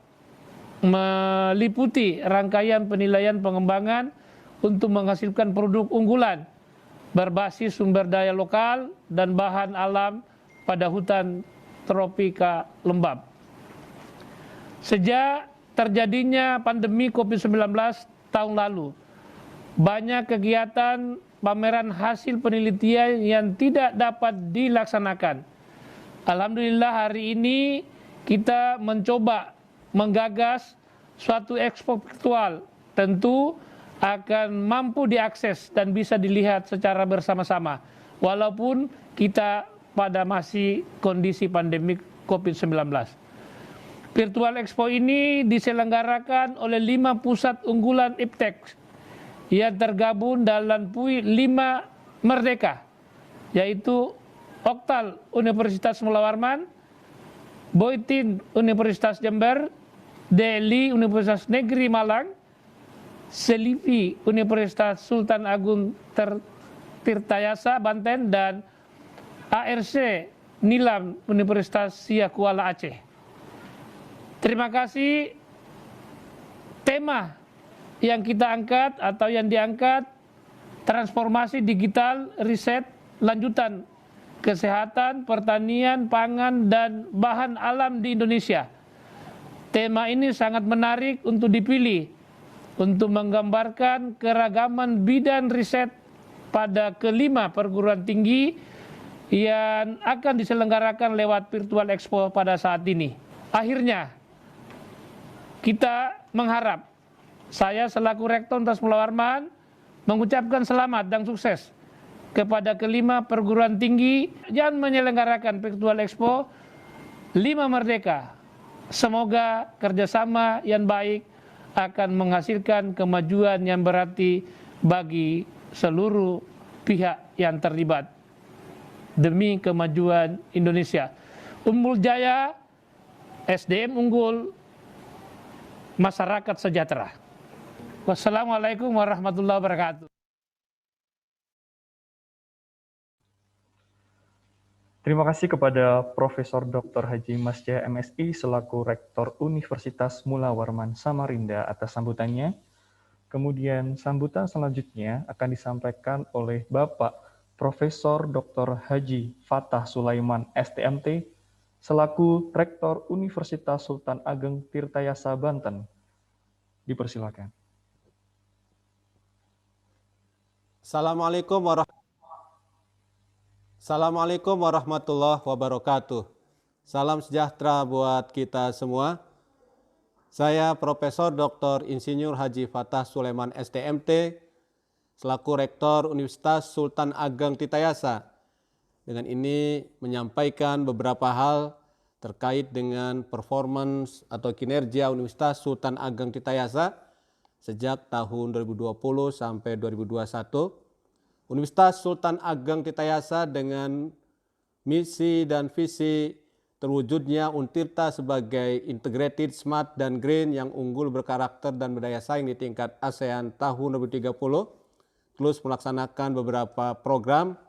meliputi rangkaian penilaian pengembangan untuk menghasilkan produk unggulan berbasis sumber daya lokal dan bahan alam pada hutan tropika lembab. Sejak terjadinya pandemi COVID-19 tahun lalu, banyak kegiatan pameran hasil penelitian yang tidak dapat dilaksanakan. Alhamdulillah hari ini kita mencoba menggagas suatu expo virtual, tentu akan mampu diakses dan bisa dilihat secara bersama-sama, walaupun kita pada masih kondisi pandemi COVID-19. Virtual Expo ini diselenggarakan oleh 5 pusat unggulan iptek yang tergabung dalam PUI 5 Merdeka, yaitu Oktal Universitas Mula Warman, Boitin Universitas Jember, DLI Universitas Negeri Malang, Selipi Universitas Sultan Agung Tirtayasa Banten, dan ARC Nilam Universitas Siak Kuala Aceh. Terima kasih. Tema yang kita angkat atau yang diangkat, transformasi digital, riset, lanjutan, kesehatan, pertanian, pangan, dan bahan alam di Indonesia. Tema ini sangat menarik untuk dipilih untuk menggambarkan keragaman bidang riset pada ke-5 perguruan tinggi yang akan diselenggarakan lewat Virtual Expo pada saat ini. Akhirnya, kita mengharap, saya selaku Rektor Universitas Mula Warman mengucapkan selamat dan sukses kepada ke-5 perguruan tinggi yang menyelenggarakan Virtual Expo 5 Merdeka. Semoga kerjasama yang baik akan menghasilkan kemajuan yang berarti bagi seluruh pihak yang terlibat demi kemajuan Indonesia. Unmul Jaya, SDM unggul, masyarakat sejahtera. Wassalamualaikum warahmatullahi wabarakatuh. Terima kasih kepada Profesor Dr. Haji Masjaya MSI selaku Rektor Universitas Mula Warman Samarinda atas sambutannya. Kemudian sambutan selanjutnya akan disampaikan oleh Bapak Profesor Dr. Haji Fatah Sulaiman STMT selaku Rektor Universitas Sultan Ageng Tirtayasa Banten. Dipersilakan. Assalamualaikum warahmatullahi wabarakatuh. Salam sejahtera buat kita semua. Saya Profesor Dr. Insinyur Haji Fatah Sulaiman STMT selaku Rektor Universitas Sultan Ageng Tirtayasa. Dengan ini menyampaikan beberapa hal terkait dengan performance atau kinerja Universitas Sultan Ageng Tirtayasa sejak tahun 2020 sampai 2021. Universitas Sultan Ageng Tirtayasa dengan misi dan visi terwujudnya Untirta sebagai integrated, smart, dan green yang unggul, berkarakter, dan berdaya saing di tingkat ASEAN tahun 2030, terus melaksanakan beberapa program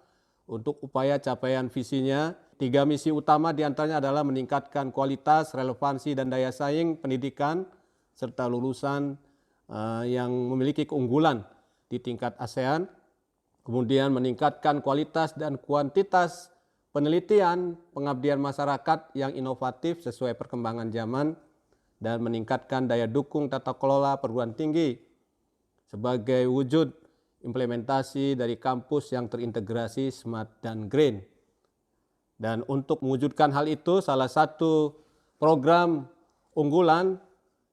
untuk upaya capaian visinya. 3 misi utama diantaranya adalah meningkatkan kualitas, relevansi, dan daya saing pendidikan, serta lulusan yang memiliki keunggulan di tingkat ASEAN. Kemudian meningkatkan kualitas dan kuantitas penelitian pengabdian masyarakat yang inovatif sesuai perkembangan zaman, dan meningkatkan daya dukung tata kelola perguruan tinggi sebagai wujud implementasi dari kampus yang terintegrasi, smart, dan green. Dan untuk mewujudkan hal itu, salah satu program unggulan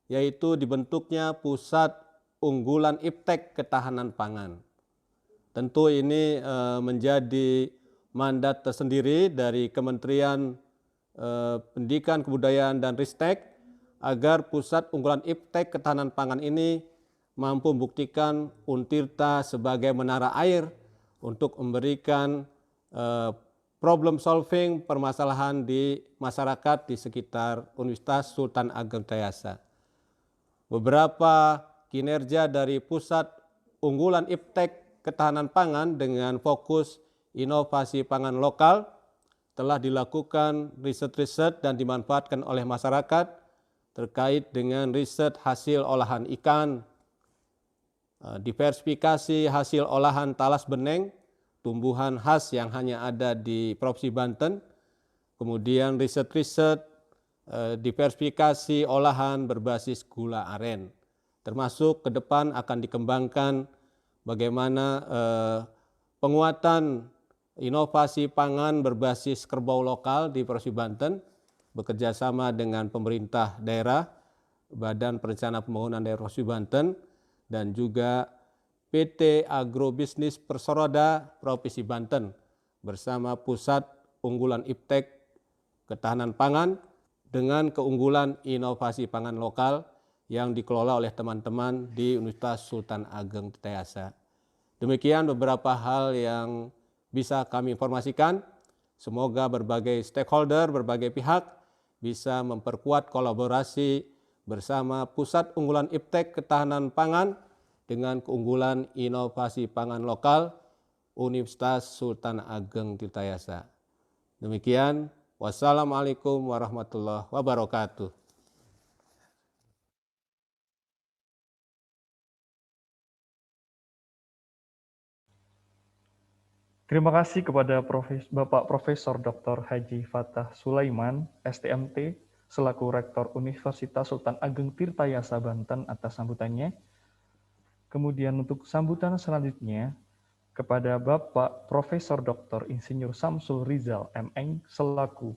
yaitu dibentuknya Pusat Unggulan Iptek Ketahanan Pangan. Tentu ini menjadi mandat tersendiri dari Kementerian Pendidikan, Kebudayaan, dan Ristek agar Pusat Unggulan Iptek Ketahanan Pangan ini mampu membuktikan Untirta sebagai menara air untuk memberikan problem solving permasalahan di masyarakat di sekitar Universitas Sultan Ageng Tirtayasa. Beberapa kinerja dari Pusat Unggulan Iptek Ketahanan Pangan dengan fokus inovasi pangan lokal telah dilakukan riset-riset dan dimanfaatkan oleh masyarakat terkait dengan riset hasil olahan ikan, diversifikasi hasil olahan talas beneng, tumbuhan khas yang hanya ada di Provinsi Banten, kemudian riset-riset diversifikasi olahan berbasis gula aren. Termasuk ke depan akan dikembangkan bagaimana penguatan inovasi pangan berbasis kerbau lokal di Provinsi Banten bekerjasama dengan pemerintah daerah, Badan Perencanaan Pembangunan Daerah Provinsi Banten, dan juga PT Agrobisnis Persoroda Provinsi Banten bersama Pusat Unggulan Iptek Ketahanan Pangan dengan keunggulan inovasi pangan lokal yang dikelola oleh teman-teman di Universitas Sultan Ageng Tirtayasa. Demikian beberapa hal yang bisa kami informasikan. Semoga berbagai stakeholder, berbagai pihak bisa memperkuat kolaborasi bersama Pusat Unggulan Iptek Ketahanan Pangan dengan keunggulan inovasi pangan lokal Universitas Sultan Ageng Tirtayasa. Demikian, wassalamualaikum warahmatullahi wabarakatuh. Terima kasih kepada Bapak Profesor Dr. Haji Fatah Sulaiman, STMT, selaku Rektor Universitas Sultan Ageng Tirtayasa Banten atas sambutannya. Kemudian untuk sambutan selanjutnya kepada Bapak Profesor Dr. Insinyur Samsul Rizal, MN, selaku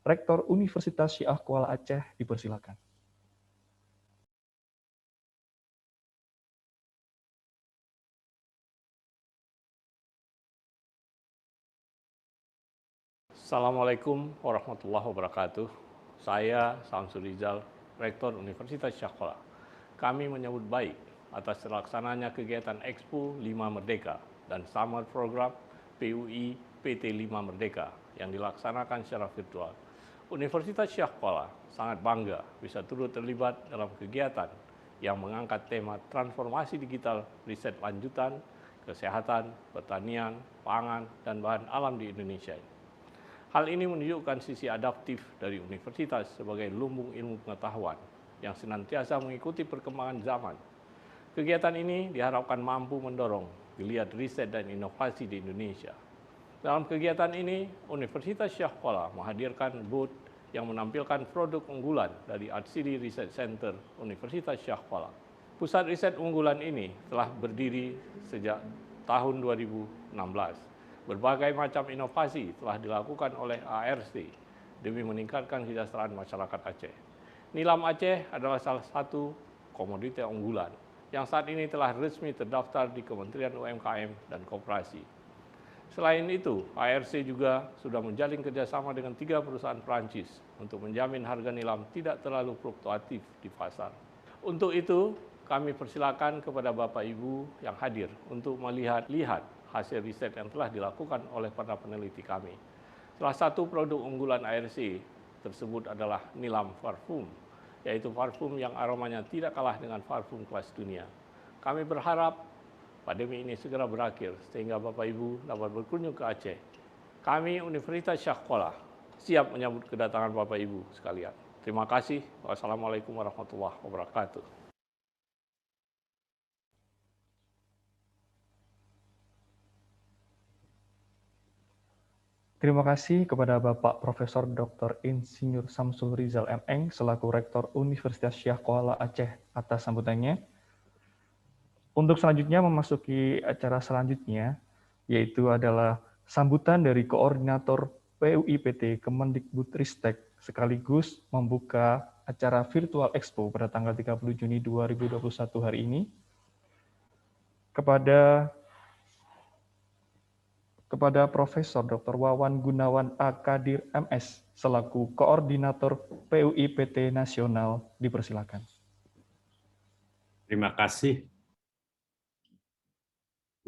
Rektor Universitas Syiah Kuala Aceh, dipersilakan. Assalamualaikum warahmatullahi wabarakatuh. Saya Samsul Rizal, Rektor Universitas Syiah Kuala. Kami menyambut baik atas terlaksananya kegiatan Expo 5 Merdeka dan Summer Program PUI PT 5 Merdeka yang dilaksanakan secara virtual. Universitas Syiah Kuala sangat bangga bisa turut terlibat dalam kegiatan yang mengangkat tema transformasi digital, riset lanjutan, kesehatan, pertanian, pangan, dan bahan alam di Indonesia. Hal ini menunjukkan sisi adaptif dari universitas sebagai lumbung ilmu pengetahuan yang senantiasa mengikuti perkembangan zaman. Kegiatan ini diharapkan mampu mendorong geliat riset dan inovasi di Indonesia. Dalam kegiatan ini, Universitas Syahkuala menghadirkan booth yang menampilkan produk unggulan dari Artsiri Research Center Universitas Syahkuala. Pusat riset unggulan ini telah berdiri sejak tahun 2016. Berbagai macam inovasi telah dilakukan oleh ARC demi meningkatkan kesejahteraan masyarakat Aceh. Nilam Aceh adalah salah satu komoditi unggulan yang saat ini telah resmi terdaftar di Kementerian UMKM dan Koperasi. Selain itu, ARC juga sudah menjalin kerjasama dengan 3 perusahaan Perancis untuk menjamin harga nilam tidak terlalu fluktuatif di pasar. Untuk itu, kami persilakan kepada Bapak Ibu yang hadir untuk melihat hasil riset yang telah dilakukan oleh para peneliti kami. Salah satu produk unggulan ARC tersebut adalah nilam parfum, yaitu parfum yang aromanya tidak kalah dengan parfum kelas dunia. Kami berharap pandemi ini segera berakhir sehingga Bapak Ibu dapat berkunjung ke Aceh. Kami Universitas Syahkuala siap menyambut kedatangan Bapak Ibu sekalian. Terima kasih. Wassalamualaikum warahmatullahi wabarakatuh. Terima kasih kepada Bapak Profesor Dr. Insinyur Samsul Rizal M.Eng selaku Rektor Universitas Syahkuala Aceh atas sambutannya. Untuk selanjutnya memasuki acara selanjutnya, yaitu adalah sambutan dari Koordinator PUIPT Kemendikbudristek sekaligus membuka acara Virtual Expo pada tanggal 30 Juni 2021 hari ini. Kepada Profesor Dr. Wawan Gunawan A.Kadir MS selaku Koordinator PUIPT Nasional dipersilakan. Terima kasih.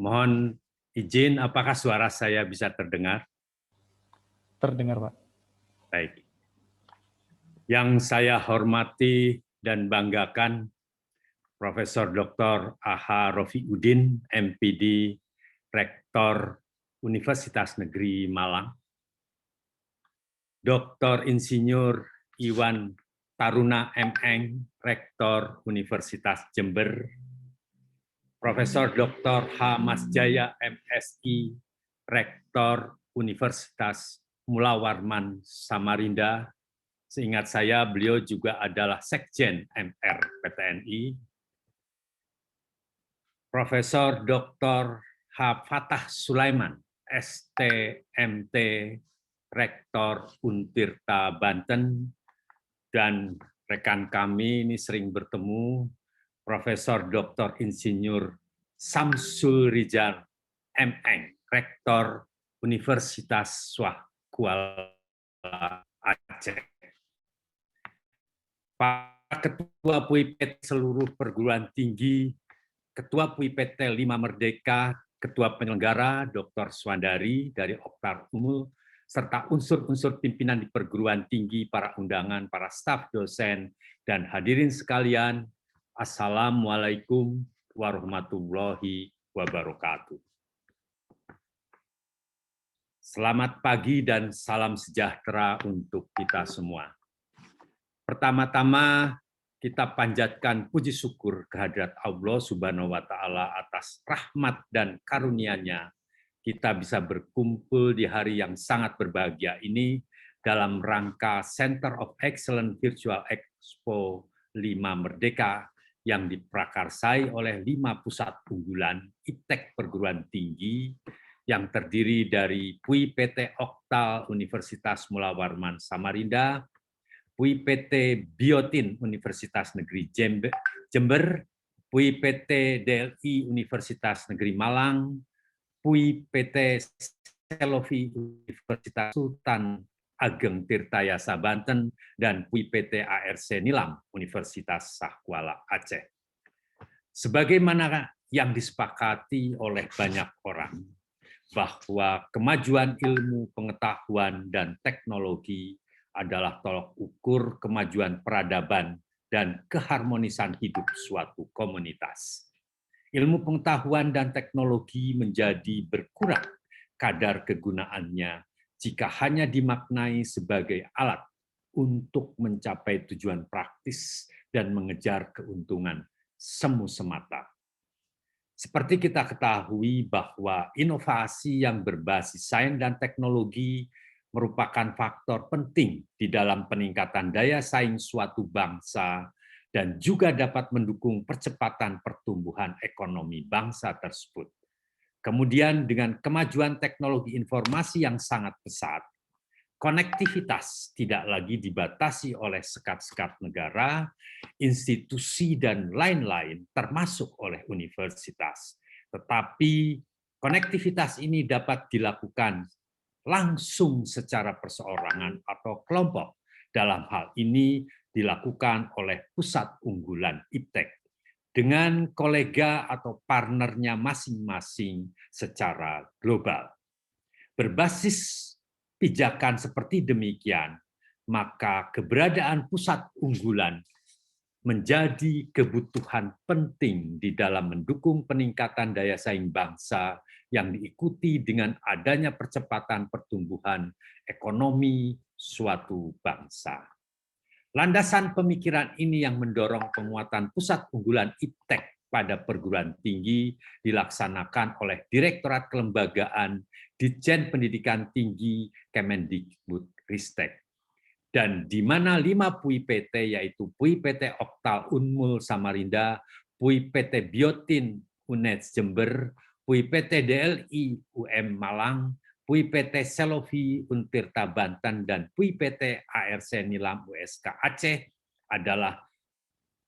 Mohon izin, apakah suara saya bisa terdengar? Terdengar, Pak. Baik. Yang saya hormati dan banggakan Profesor Dr. A.H. Rofiuddin, MPD, Rektor Universitas Negeri Malang, Dr. Insinyur Iwan Taruna M.Eng, Rektor Universitas Jember, Profesor Dr. H. Masjaya MSI, Rektor Universitas Mula Warman Samarinda. Seingat saya, beliau juga adalah Sekjen MR PTNI. Profesor Dr. H. Fatah Sulaiman, STMT, Rektor Untirta Banten, dan rekan kami ini sering bertemu, Profesor Dr. Insinyur Samsul Rizal M.Eng, Rektor Universitas Syahkuala Aceh. Pak Ketua PUIPT seluruh perguruan tinggi, Ketua PUIPT 5 Merdeka, Ketua Penyelenggara Dr. Swandari dari Oktar Unmul, serta unsur-unsur pimpinan di perguruan tinggi, para undangan, para staf dosen, dan hadirin sekalian, Assalamualaikum warahmatullahi wabarakatuh. Selamat pagi dan salam sejahtera untuk kita semua. Pertama-tama, kita panjatkan puji syukur kehadirat Allah Subhanahu wa Ta'ala atas rahmat dan karunia-Nya. Kita bisa berkumpul di hari yang sangat berbahagia ini dalam rangka Center of Excellence Virtual Expo 5 Merdeka yang diprakarsai oleh 5 pusat unggulan IPTEK perguruan tinggi yang terdiri dari PUIPT Oktal Universitas Mula Warman Samarinda, PUIPT Biotin Universitas Negeri Jember, PUIPT DLI Universitas Negeri Malang, PUIPT Selofi Universitas Sultan Ageng Tirtayasa Banten, dan PUIPT ARC Nilam Universitas Syahkuala Aceh. Sebagaimana yang disepakati oleh banyak orang, bahwa kemajuan ilmu pengetahuan dan teknologi adalah tolok ukur kemajuan peradaban dan keharmonisan hidup suatu komunitas. Ilmu pengetahuan dan teknologi menjadi berkurang kadar kegunaannya jika hanya dimaknai sebagai alat untuk mencapai tujuan praktis dan mengejar keuntungan semu semata. Seperti kita ketahui bahwa inovasi yang berbasis sains dan teknologi merupakan faktor penting di dalam peningkatan daya saing suatu bangsa dan juga dapat mendukung percepatan pertumbuhan ekonomi bangsa tersebut. Kemudian dengan kemajuan teknologi informasi yang sangat pesat, konektivitas tidak lagi dibatasi oleh sekat-sekat negara, institusi, dan lain-lain, termasuk oleh universitas. Tetapi konektivitas ini dapat dilakukan langsung secara perseorangan atau kelompok. Dalam hal ini dilakukan oleh pusat unggulan IPTEK dengan kolega atau partnernya masing-masing secara global. Berbasis pijakan seperti demikian, maka keberadaan pusat unggulan menjadi kebutuhan penting di dalam mendukung peningkatan daya saing bangsa yang diikuti dengan adanya percepatan pertumbuhan ekonomi suatu bangsa. Landasan pemikiran ini yang mendorong penguatan pusat unggulan IPTEK pada perguruan tinggi dilaksanakan oleh Direktorat Kelembagaan Ditjen Pendidikan Tinggi Kemendikbudristek. Dan di mana 5 PUI PT yaitu PUI PT Oktal Unmul Samarinda, PUI PT Biotin UNES Jember, PUI PT DLI UM Malang, PUI PT Selovi Untirta Banten, dan PUI PT ARC Nilam USK Aceh adalah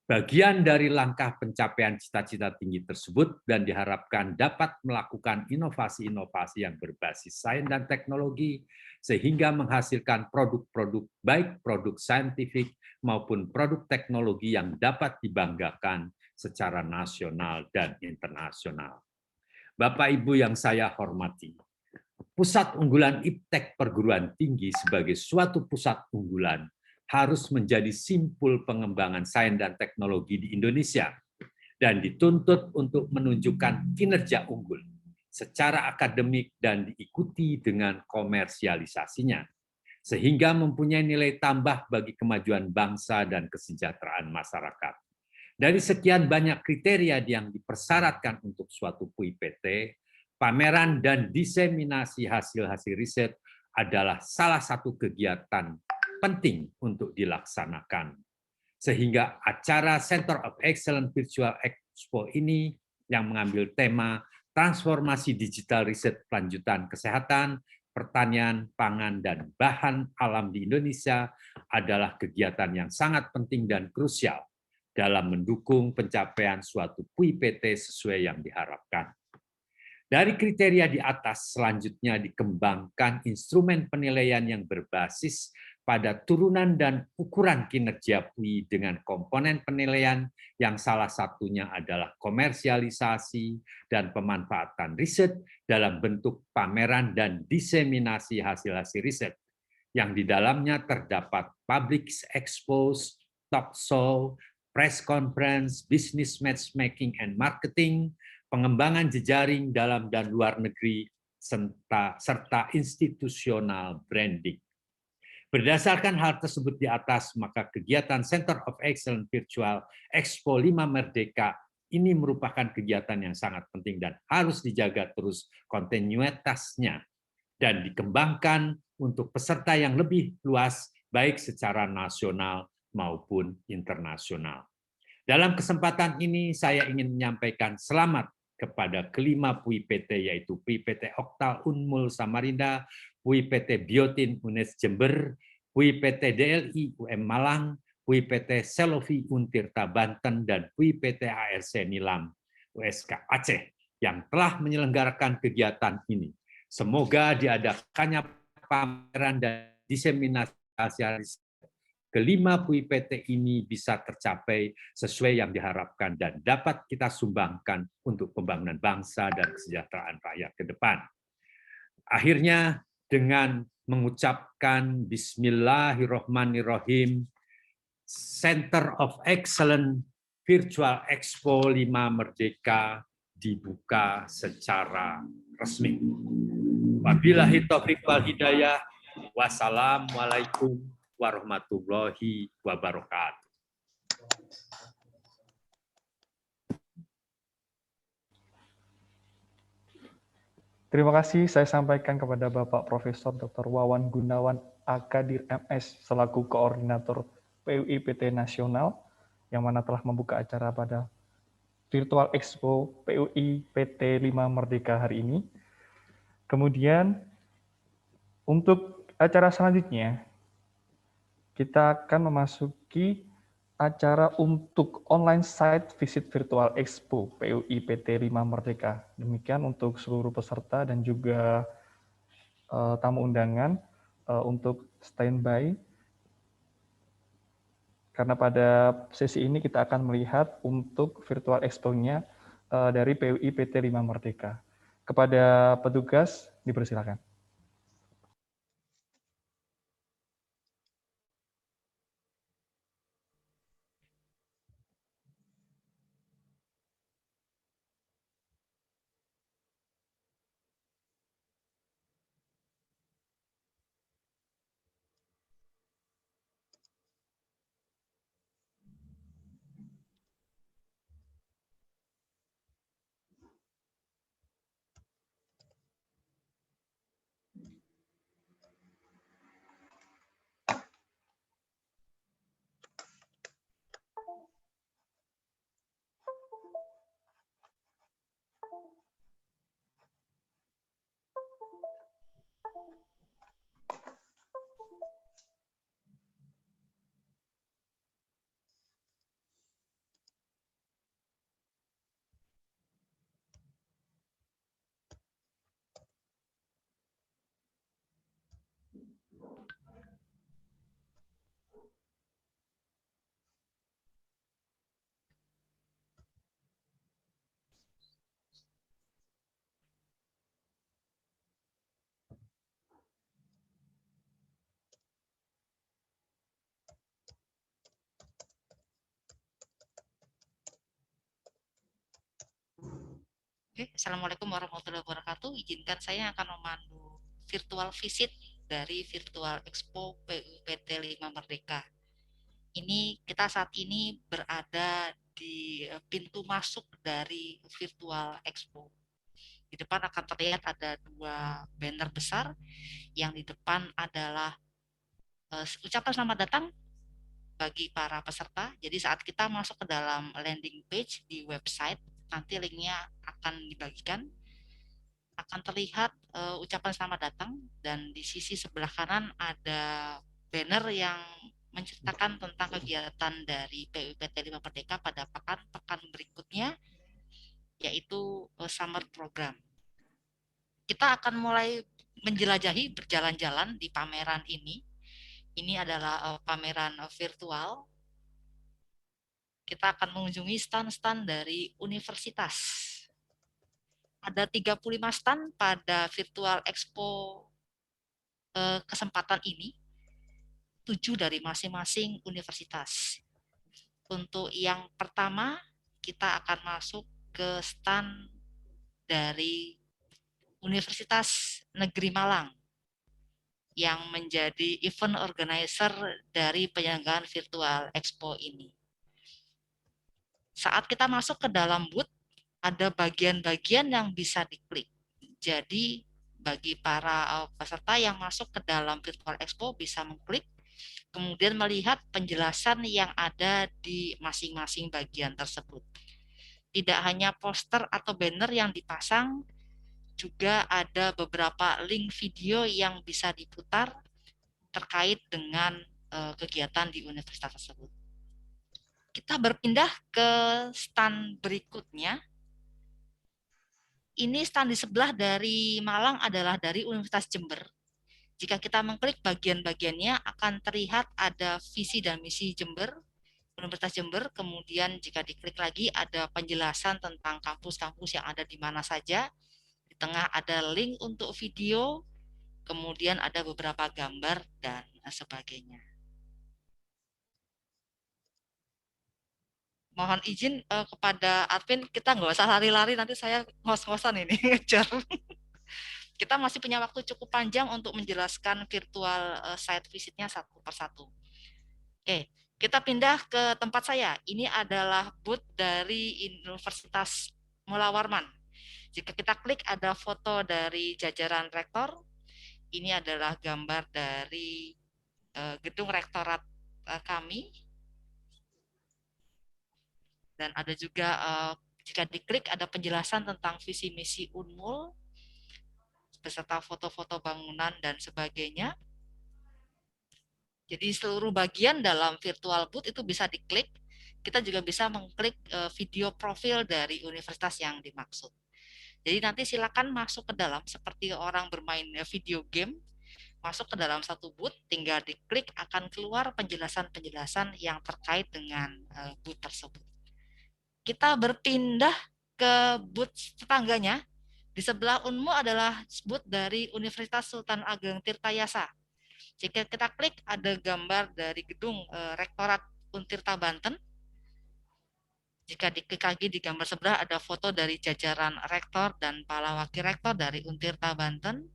bagian dari langkah pencapaian cita-cita tinggi tersebut dan diharapkan dapat melakukan inovasi-inovasi yang berbasis sains dan teknologi sehingga menghasilkan produk-produk baik produk saintifik maupun produk teknologi yang dapat dibanggakan secara nasional dan internasional. Bapak Ibu yang saya hormati, pusat unggulan IPTEK perguruan tinggi sebagai suatu pusat unggulan harus menjadi simpul pengembangan sains dan teknologi di Indonesia dan dituntut untuk menunjukkan kinerja unggul secara akademik dan diikuti dengan komersialisasinya, sehingga mempunyai nilai tambah bagi kemajuan bangsa dan kesejahteraan masyarakat. Dari sekian banyak kriteria yang dipersyaratkan untuk suatu PUI PT, pameran dan diseminasi hasil-hasil riset adalah salah satu kegiatan penting untuk dilaksanakan. Sehingga acara Center of Excellence Virtual Expo ini yang mengambil tema transformasi digital riset lanjutan kesehatan, pertanian, pangan, dan bahan alam di Indonesia adalah kegiatan yang sangat penting dan krusial dalam mendukung pencapaian suatu PUI PT sesuai yang diharapkan. Dari kriteria di atas, selanjutnya dikembangkan instrumen penilaian yang berbasis pada turunan dan ukuran kinerja PUI dengan komponen penilaian yang salah satunya adalah komersialisasi dan pemanfaatan riset dalam bentuk pameran dan diseminasi hasil-hasil riset, yang di dalamnya terdapat public expose, talk show, press conference, business matchmaking and marketing, pengembangan jejaring dalam dan luar negeri, serta institusional branding. Berdasarkan hal tersebut di atas, maka kegiatan Center of Excellence Virtual Expo 5 Merdeka ini merupakan kegiatan yang sangat penting dan harus dijaga terus kontinuitasnya dan dikembangkan untuk peserta yang lebih luas, baik secara nasional maupun internasional. Dalam kesempatan ini, saya ingin menyampaikan selamat kepada kelima PUI PT, yaitu PUI PT Oktal Unmul Samarinda, PUI PT Biotin UNES Jember, PUI PT DLI UM Malang, PUI PT Selovi Untirta Banten, dan PUI PT ARC Nilam USK Aceh yang telah menyelenggarakan kegiatan ini. Semoga diadakannya pameran dan diseminasi kelima PUI PT ini bisa tercapai sesuai yang diharapkan dan dapat kita sumbangkan untuk pembangunan bangsa dan kesejahteraan rakyat ke depan. Akhirnya, dengan mengucapkan Bismillahirrahmanirrahim, Center of Excellence Virtual Expo 5 Merdeka dibuka secara resmi. Wabillahi taufiq wal hidayah. Wassalamualaikum warahmatullahi wabarakatuh. Terima kasih saya sampaikan kepada Bapak Profesor Dr. Wawan Gunawan Akadir MS selaku Koordinator PUI-PT Nasional yang mana telah membuka acara pada Virtual Expo PUI-PT 5 Merdeka hari ini. Kemudian untuk acara selanjutnya kita akan memasuki acara untuk online site visit virtual expo PUI-PT 5 Merdeka. Demikian untuk seluruh peserta dan juga tamu undangan untuk standby. Karena pada sesi ini kita akan melihat untuk virtual expo-nya dari PUI-PT 5 Merdeka. Kepada petugas dipersilakan. Oke, Assalamualaikum warahmatullahi wabarakatuh. Izinkan saya akan memandu virtual visit dari Virtual Expo PUI-PT 5 Merdeka. Ini kita saat ini berada di pintu masuk dari Virtual Expo. Di depan akan terlihat ada dua banner besar. Yang di depan adalah ucapan selamat datang bagi para peserta. Jadi saat kita masuk ke dalam landing page di website, nanti linknya akan dibagikan, akan terlihat ucapan selamat datang, dan di sisi sebelah kanan ada banner yang menceritakan tentang kegiatan dari PUI-PT 5 Merdeka pada pekan berikutnya, yaitu Summer Program. Kita akan mulai menjelajahi berjalan-jalan di pameran ini. Ini adalah pameran virtual. Kita akan mengunjungi stand-stand dari universitas. Ada 35 stand pada Virtual Expo kesempatan ini, 7 dari masing-masing universitas. Untuk yang pertama, kita akan masuk ke stand dari Universitas Negeri Malang yang menjadi event organizer dari penyelenggaraan Virtual Expo ini. Saat kita masuk ke dalam booth, ada bagian-bagian yang bisa diklik. Jadi bagi para peserta yang masuk ke dalam Virtual Expo bisa mengklik, kemudian melihat penjelasan yang ada di masing-masing bagian tersebut. Tidak hanya poster atau banner yang dipasang, juga ada beberapa link video yang bisa diputar terkait dengan kegiatan di universitas tersebut. Kita berpindah ke stand berikutnya. Ini stand di sebelah dari Malang adalah dari Universitas Jember. Jika kita mengklik bagian-bagiannya akan terlihat ada visi dan misi Jember, Universitas Jember. Kemudian jika diklik lagi ada penjelasan tentang kampus-kampus yang ada di mana saja. Di tengah ada link untuk video, kemudian ada beberapa gambar dan sebagainya. Mohon izin kepada admin, kita nggak usah lari-lari, nanti saya ngos-ngosan ini ngejar. kita masih punya waktu cukup panjang untuk menjelaskan virtual site visitnya satu persatu. Oke, kita pindah ke tempat saya. Ini adalah booth dari Universitas Mula Warman. Jika kita klik ada foto dari jajaran rektor. Ini adalah gambar dari gedung rektorat kami. Dan ada juga jika diklik ada penjelasan tentang visi misi Unmul beserta foto-foto bangunan dan sebagainya. Jadi seluruh bagian dalam virtual booth itu bisa diklik. Kita juga bisa mengklik video profil dari universitas yang dimaksud. Jadi nanti silakan masuk ke dalam seperti orang bermain video game, masuk ke dalam satu booth, tinggal diklik akan keluar penjelasan-penjelasan yang terkait dengan booth tersebut. Kita berpindah ke booth tetangganya. Di sebelah Unmu adalah booth dari Universitas Sultan Ageng Tirtayasa. Jika kita klik ada gambar dari gedung Rektorat Untirta Banten. Jika diklik lagi di gambar sebelah ada foto dari jajaran rektor dan para wakil rektor dari Untirta Banten.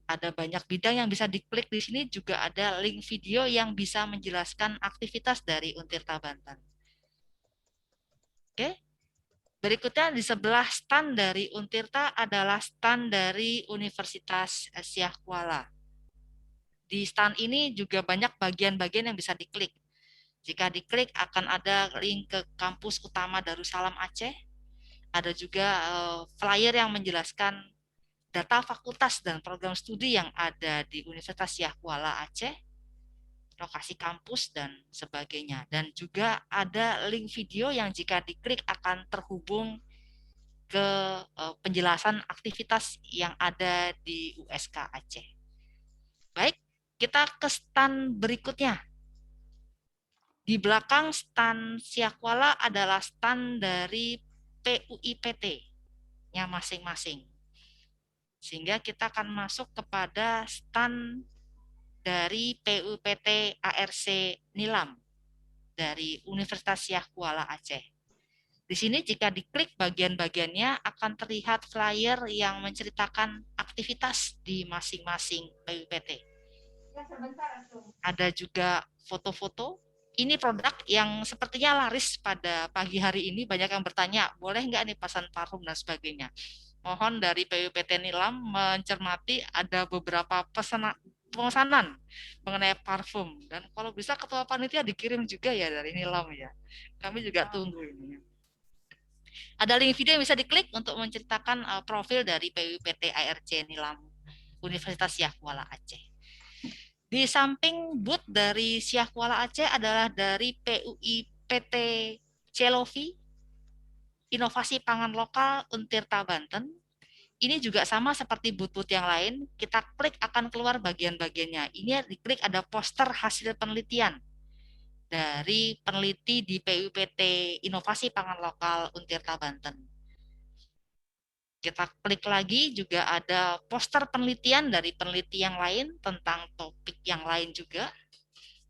Ada banyak bidang yang bisa diklik di sini, juga ada link video yang bisa menjelaskan aktivitas dari Untirta Banten. Oke. Berikutnya di sebelah stand dari Untirta adalah stand dari Universitas Syah Kuala. Di stand ini juga banyak bagian-bagian yang bisa diklik. Jika diklik akan ada link ke kampus utama Darussalam Aceh. Ada juga flyer yang menjelaskan data fakultas dan program studi yang ada di Universitas Syah Kuala Aceh, lokasi kampus dan sebagainya. Dan juga ada link video yang jika diklik akan terhubung ke penjelasan aktivitas yang ada di USK Aceh. Baik, kita ke stand berikutnya. Di belakang stand Syah Kuala adalah stand dari PUIPT-nya masing-masing. Sehingga kita akan masuk kepada stand dari PUPT ARC Nilam dari Universitas Syah Kuala Aceh. Di sini jika diklik bagian-bagiannya akan terlihat flyer yang menceritakan aktivitas di masing-masing PUPT. Ada juga foto-foto. Ini produk yang sepertinya laris pada pagi hari ini. Banyak yang bertanya, boleh nggak nih pesan parfum dan sebagainya. Mohon dari PUPT Nilam mencermati ada beberapa pemesanan mengenai parfum. Dan kalau bisa ketua panitia dikirim juga ya dari Nilam ya. Kami juga tunggu ini. Ada link video yang bisa diklik untuk menceritakan profil dari PUPT ARC Nilam Universitas Syah Kuala Aceh. Di samping booth dari Syah Kuala Aceh adalah dari PUIPT Celovi, Inovasi Pangan Lokal Untirta Banten. Ini juga sama seperti booth-booth yang lain, kita klik akan keluar bagian-bagiannya. Ini diklik ada poster hasil penelitian dari peneliti di PUIPT Inovasi Pangan Lokal Untirta Banten. Kita klik lagi juga ada poster penelitian dari peneliti yang lain tentang topik yang lain juga.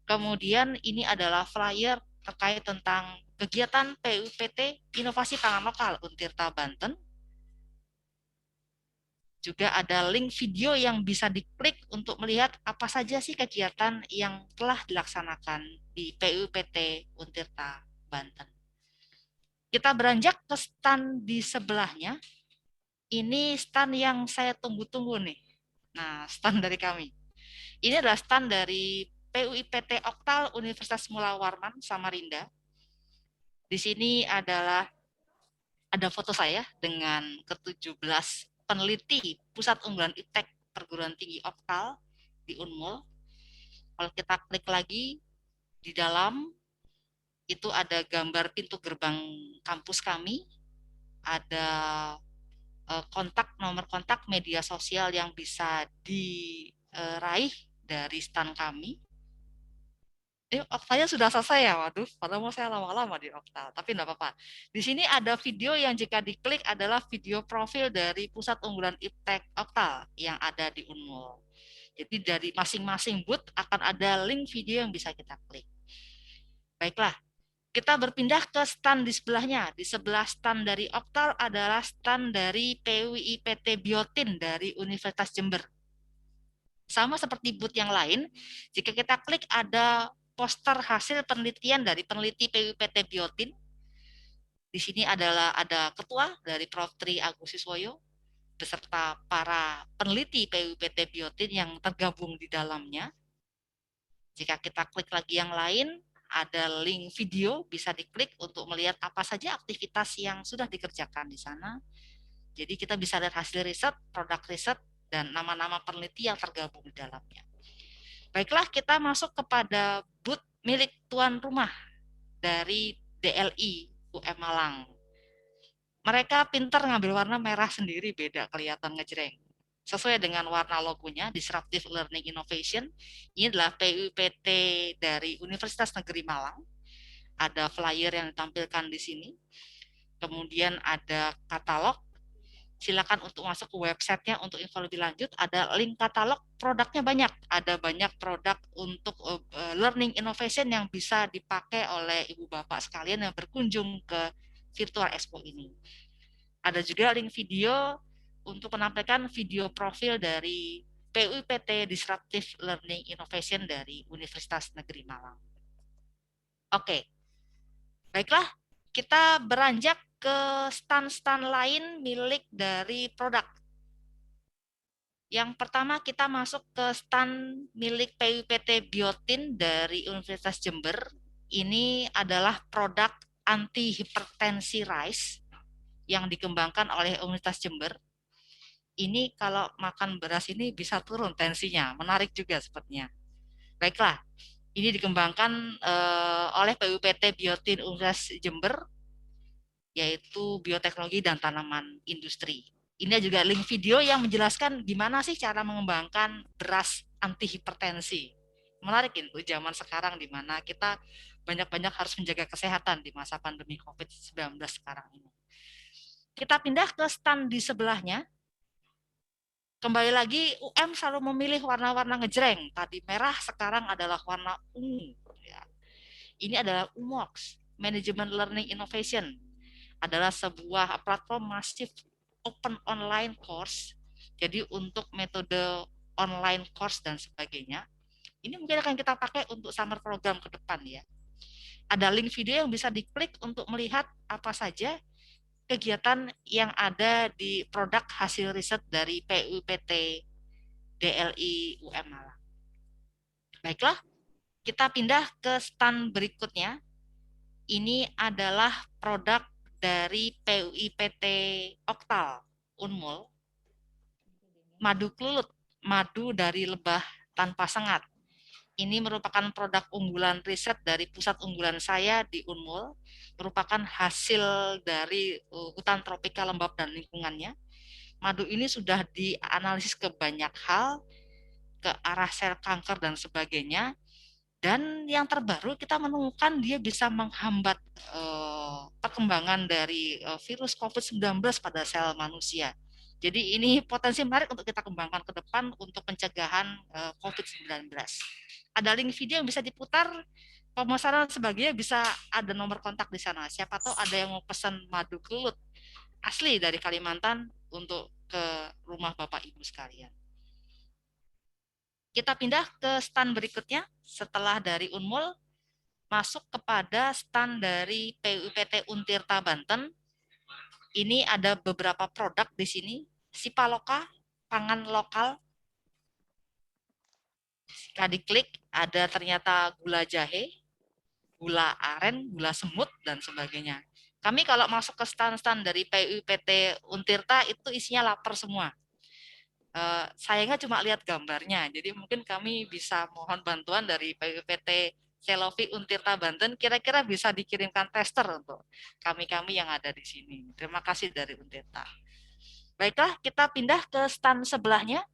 Kemudian ini adalah flyer terkait tentang kegiatan PUPT Inovasi Pangan Lokal Untirta Banten. Juga ada link video yang bisa diklik untuk melihat apa saja sih kegiatan yang telah dilaksanakan di PUPT Untirta Banten. Kita beranjak ke stand di sebelahnya. Ini stand yang saya tunggu-tunggu nih. Nah, stand dari kami. Ini adalah stand dari PUIPT Oktal Universitas Mula Warman Samarinda. Di sini ada foto saya dengan ke-17 peneliti Pusat Unggulan Iptek Perguruan Tinggi Oktal di Unmul. Kalau kita klik lagi di dalam itu ada gambar pintu gerbang kampus kami, ada nomor kontak media sosial yang bisa diraih dari stand kami. Oktalnya sudah selesai ya, waduh, padahal mau saya lama-lama di Oktal, tapi enggak apa-apa. Di sini ada video yang jika diklik adalah video profil dari Pusat Unggulan Iptek Oktal yang ada di Unmul. Jadi dari masing-masing booth akan ada link video yang bisa kita klik. Baiklah, Kita berpindah ke stand di sebelahnya. Di sebelah stand dari Oktal adalah stand dari PUIPT Biotin dari Universitas Jember. Sama seperti booth yang lain, jika kita klik ada poster hasil penelitian dari peneliti PUIPT Biotin. Di sini ada ketua dari Prof. Tri Agusiswoyo beserta para peneliti PUIPT Biotin yang tergabung di dalamnya. Jika kita klik lagi yang lain, ada link video, bisa diklik untuk melihat apa saja aktivitas yang sudah dikerjakan di sana. Jadi kita bisa lihat hasil riset, produk riset, dan nama-nama peneliti yang tergabung di dalamnya. Baiklah, kita masuk kepada booth milik tuan rumah dari DLI UM Malang. Mereka pintar ngambil warna merah sendiri, beda, kelihatan ngejreng. Sesuai dengan warna logonya, Disruptive Learning Innovation. Ini adalah PUIPT dari Universitas Negeri Malang. Ada flyer yang ditampilkan di sini. Kemudian ada katalog. Silakan untuk masuk ke websitenya untuk info lebih lanjut. Ada link katalog, produknya banyak. Ada banyak produk untuk learning innovation yang bisa dipakai oleh ibu bapak sekalian yang berkunjung ke Virtual Expo ini. Ada juga link video untuk menampilkan video profil dari PUIPT Disruptive Learning Innovation dari Universitas Negeri Malang. Oke, baiklah, kita beranjak ke stand-stand lain milik dari produk. Yang pertama kita masuk ke stand milik PUIPT Biotin dari Universitas Jember. Ini adalah produk anti-hipertensi rice yang dikembangkan oleh Universitas Jember. Ini kalau makan beras ini bisa turun tensinya, menarik juga sepertinya. Baiklah, ini dikembangkan oleh PUIPT Biotin Universitas Jember, yaitu bioteknologi dan tanaman industri. Ini juga link video yang menjelaskan gimana sih cara mengembangkan beras anti hipertensi. Menarik itu zaman sekarang di mana kita banyak-banyak harus menjaga kesehatan di masa pandemi COVID-19 sekarang ini. Kita pindah ke stand di sebelahnya. Kembali lagi, UM selalu memilih warna-warna ngejreng. Tadi merah, sekarang adalah warna ungu. Ini adalah UMOX, Management Learning Innovation. Adalah sebuah platform masif open online course. Jadi untuk metode online course dan sebagainya. Ini mungkin akan kita pakai untuk summer program ke depan ya. Ada link video yang bisa diklik untuk melihat apa saja kegiatan yang ada di produk hasil riset dari PUIPT DLI UM Malang. Baiklah, kita pindah ke stand berikutnya. Ini adalah produk dari PUIPT Oktal Unmul, madu klulut, madu dari lebah tanpa sengat. Ini merupakan produk unggulan riset dari pusat unggulan saya di Unmul, merupakan hasil dari hutan tropika lembab dan lingkungannya. Madu ini sudah dianalisis ke banyak hal, ke arah sel kanker dan sebagainya. Dan yang terbaru kita menemukan dia bisa menghambat perkembangan dari virus COVID-19 pada sel manusia. Jadi ini potensi menarik untuk kita kembangkan ke depan untuk pencegahan COVID-19. Ada link video yang bisa diputar, pemesanan sebagainya bisa ada nomor kontak di sana. Siapa tahu ada yang mau pesan madu klulut asli dari Kalimantan untuk ke rumah Bapak Ibu sekalian. Kita pindah ke stand berikutnya setelah dari Unmul, masuk kepada stand dari PUIPT Untirta Banten. Ini ada beberapa produk di sini, Sipaloka, pangan lokal. Jika diklik, ada ternyata gula jahe, gula aren, gula semut, dan sebagainya. Kami kalau masuk ke stand-stand dari PUIPT Untirta itu isinya lapar semua. Sayangnya cuma lihat gambarnya, jadi mungkin kami bisa mohon bantuan dari PUIPT Selovi Untirta Banten, kira-kira bisa dikirimkan tester untuk kami-kami yang ada di sini. Terima kasih dari Untirta. Baiklah, kita pindah ke stand sebelahnya.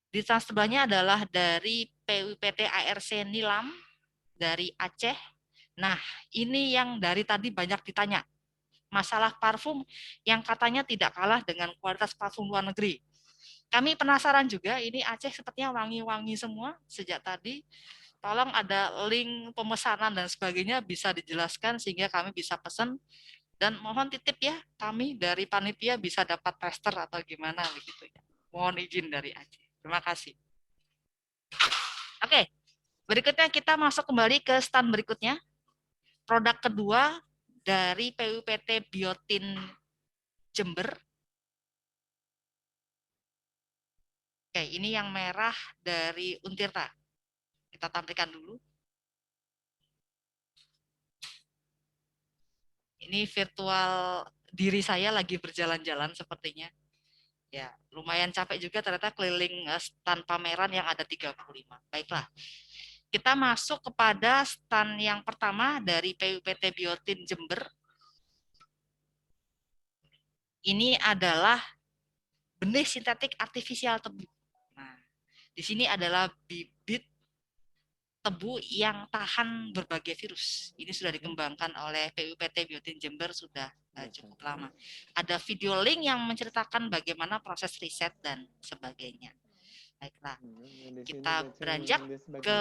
Di stand sebelahnya adalah dari PUIPT ARC Nilam dari Aceh. Nah, ini yang dari tadi banyak ditanya. Masalah parfum yang katanya tidak kalah dengan kualitas parfum luar negeri. Kami penasaran juga, ini Aceh sepertinya wangi-wangi semua sejak tadi. tolong ada link pemesanan dan sebagainya bisa dijelaskan sehingga kami bisa pesan, dan mohon titip ya, kami dari panitia bisa dapat tester atau gimana begitu ya. Mohon izin dari Aceh. Terima kasih. Oke, berikutnya kita masuk kembali ke stand berikutnya. Produk kedua dari PUPT Biotin Jember. Oke, ini yang merah dari Untirta. Kita tampilkan dulu. Ini virtual diri saya lagi berjalan-jalan sepertinya. Ya, lumayan capek juga ternyata keliling stand pameran yang ada 35. Baiklah. Kita masuk kepada stand yang pertama dari PUPT Biotin Jember. Ini adalah benih sintetik artifisial tebu. Nah, di sini adalah bibit tebu yang tahan berbagai virus. Ini sudah dikembangkan oleh PUPT Biotin Jember sudah cukup lama. Ada video link yang menceritakan bagaimana proses riset dan sebagainya. Baiklah, kita beranjak ke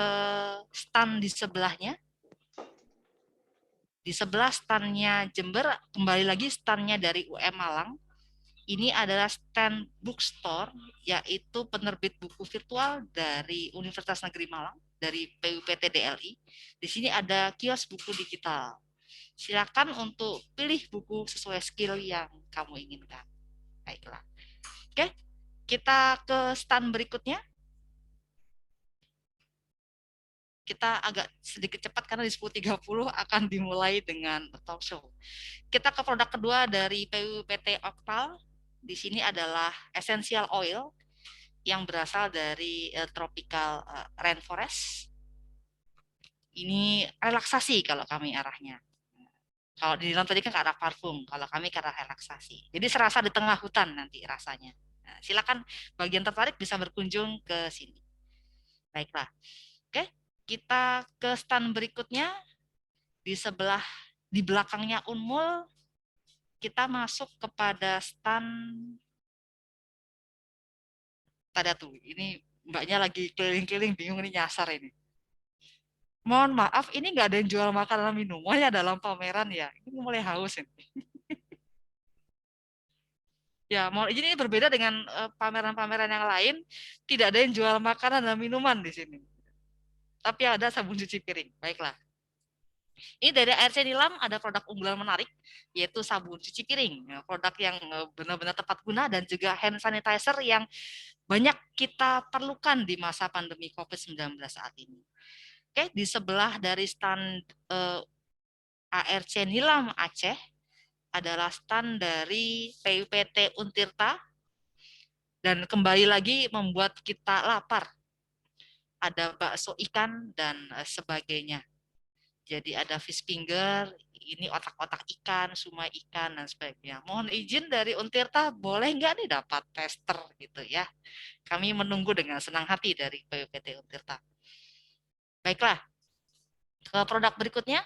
stand di sebelahnya. Di sebelah standnya Jember, kembali lagi standnya dari UM Malang. Ini adalah stand bookstore, yaitu penerbit buku virtual dari Universitas Negeri Malang, dari PUPT DLI. Di sini ada kios buku digital. Silakan untuk pilih buku sesuai skill yang kamu inginkan. Baiklah. Oke, kita ke stand berikutnya. Kita agak sedikit cepat karena di 10.30 akan dimulai dengan talk show. Kita ke produk kedua dari PUPT Oktal. Di sini adalah essential oil yang berasal dari tropical rainforest. Ini relaksasi kalau kami arahnya. Kalau di dalam tadi kan ke arah parfum, kalau kami ke arah relaksasi. Jadi serasa di tengah hutan nanti rasanya. Nah, silakan bagian tertarik bisa berkunjung ke sini. Baiklah. Oke, kita ke stand berikutnya. Di belakangnya Unmul, kita masuk kepada stand. Tada tuh, ini mbaknya lagi keliling-keliling bingung ini nyasar ini. Mohon maaf, ini nggak ada yang jual makanan minumannya dalam pameran ya. Ini mulai haus ini. Ya, mohon izin, ini berbeda dengan pameran-pameran yang lain. Tidak ada yang jual makanan dan minuman di sini. Tapi ada sabun cuci piring. Baiklah. Ini dari ARC Nilam ada produk unggulan menarik, yaitu sabun cuci piring. Produk yang benar-benar tepat guna dan juga hand sanitizer yang banyak kita perlukan di masa pandemi COVID-19 saat ini. Oke, di sebelah dari stand ARC Nilam Aceh adalah stand dari PUPT Untirta, dan kembali lagi membuat kita lapar. Ada bakso ikan dan sebagainya. Jadi ada fish finger, ini otak-otak ikan, sumai ikan, dan sebagainya. Mohon izin dari Untirta, boleh nggak nih dapat tester gitu ya. Kami menunggu dengan senang hati dari PUPT Untirta. Baiklah, ke produk berikutnya.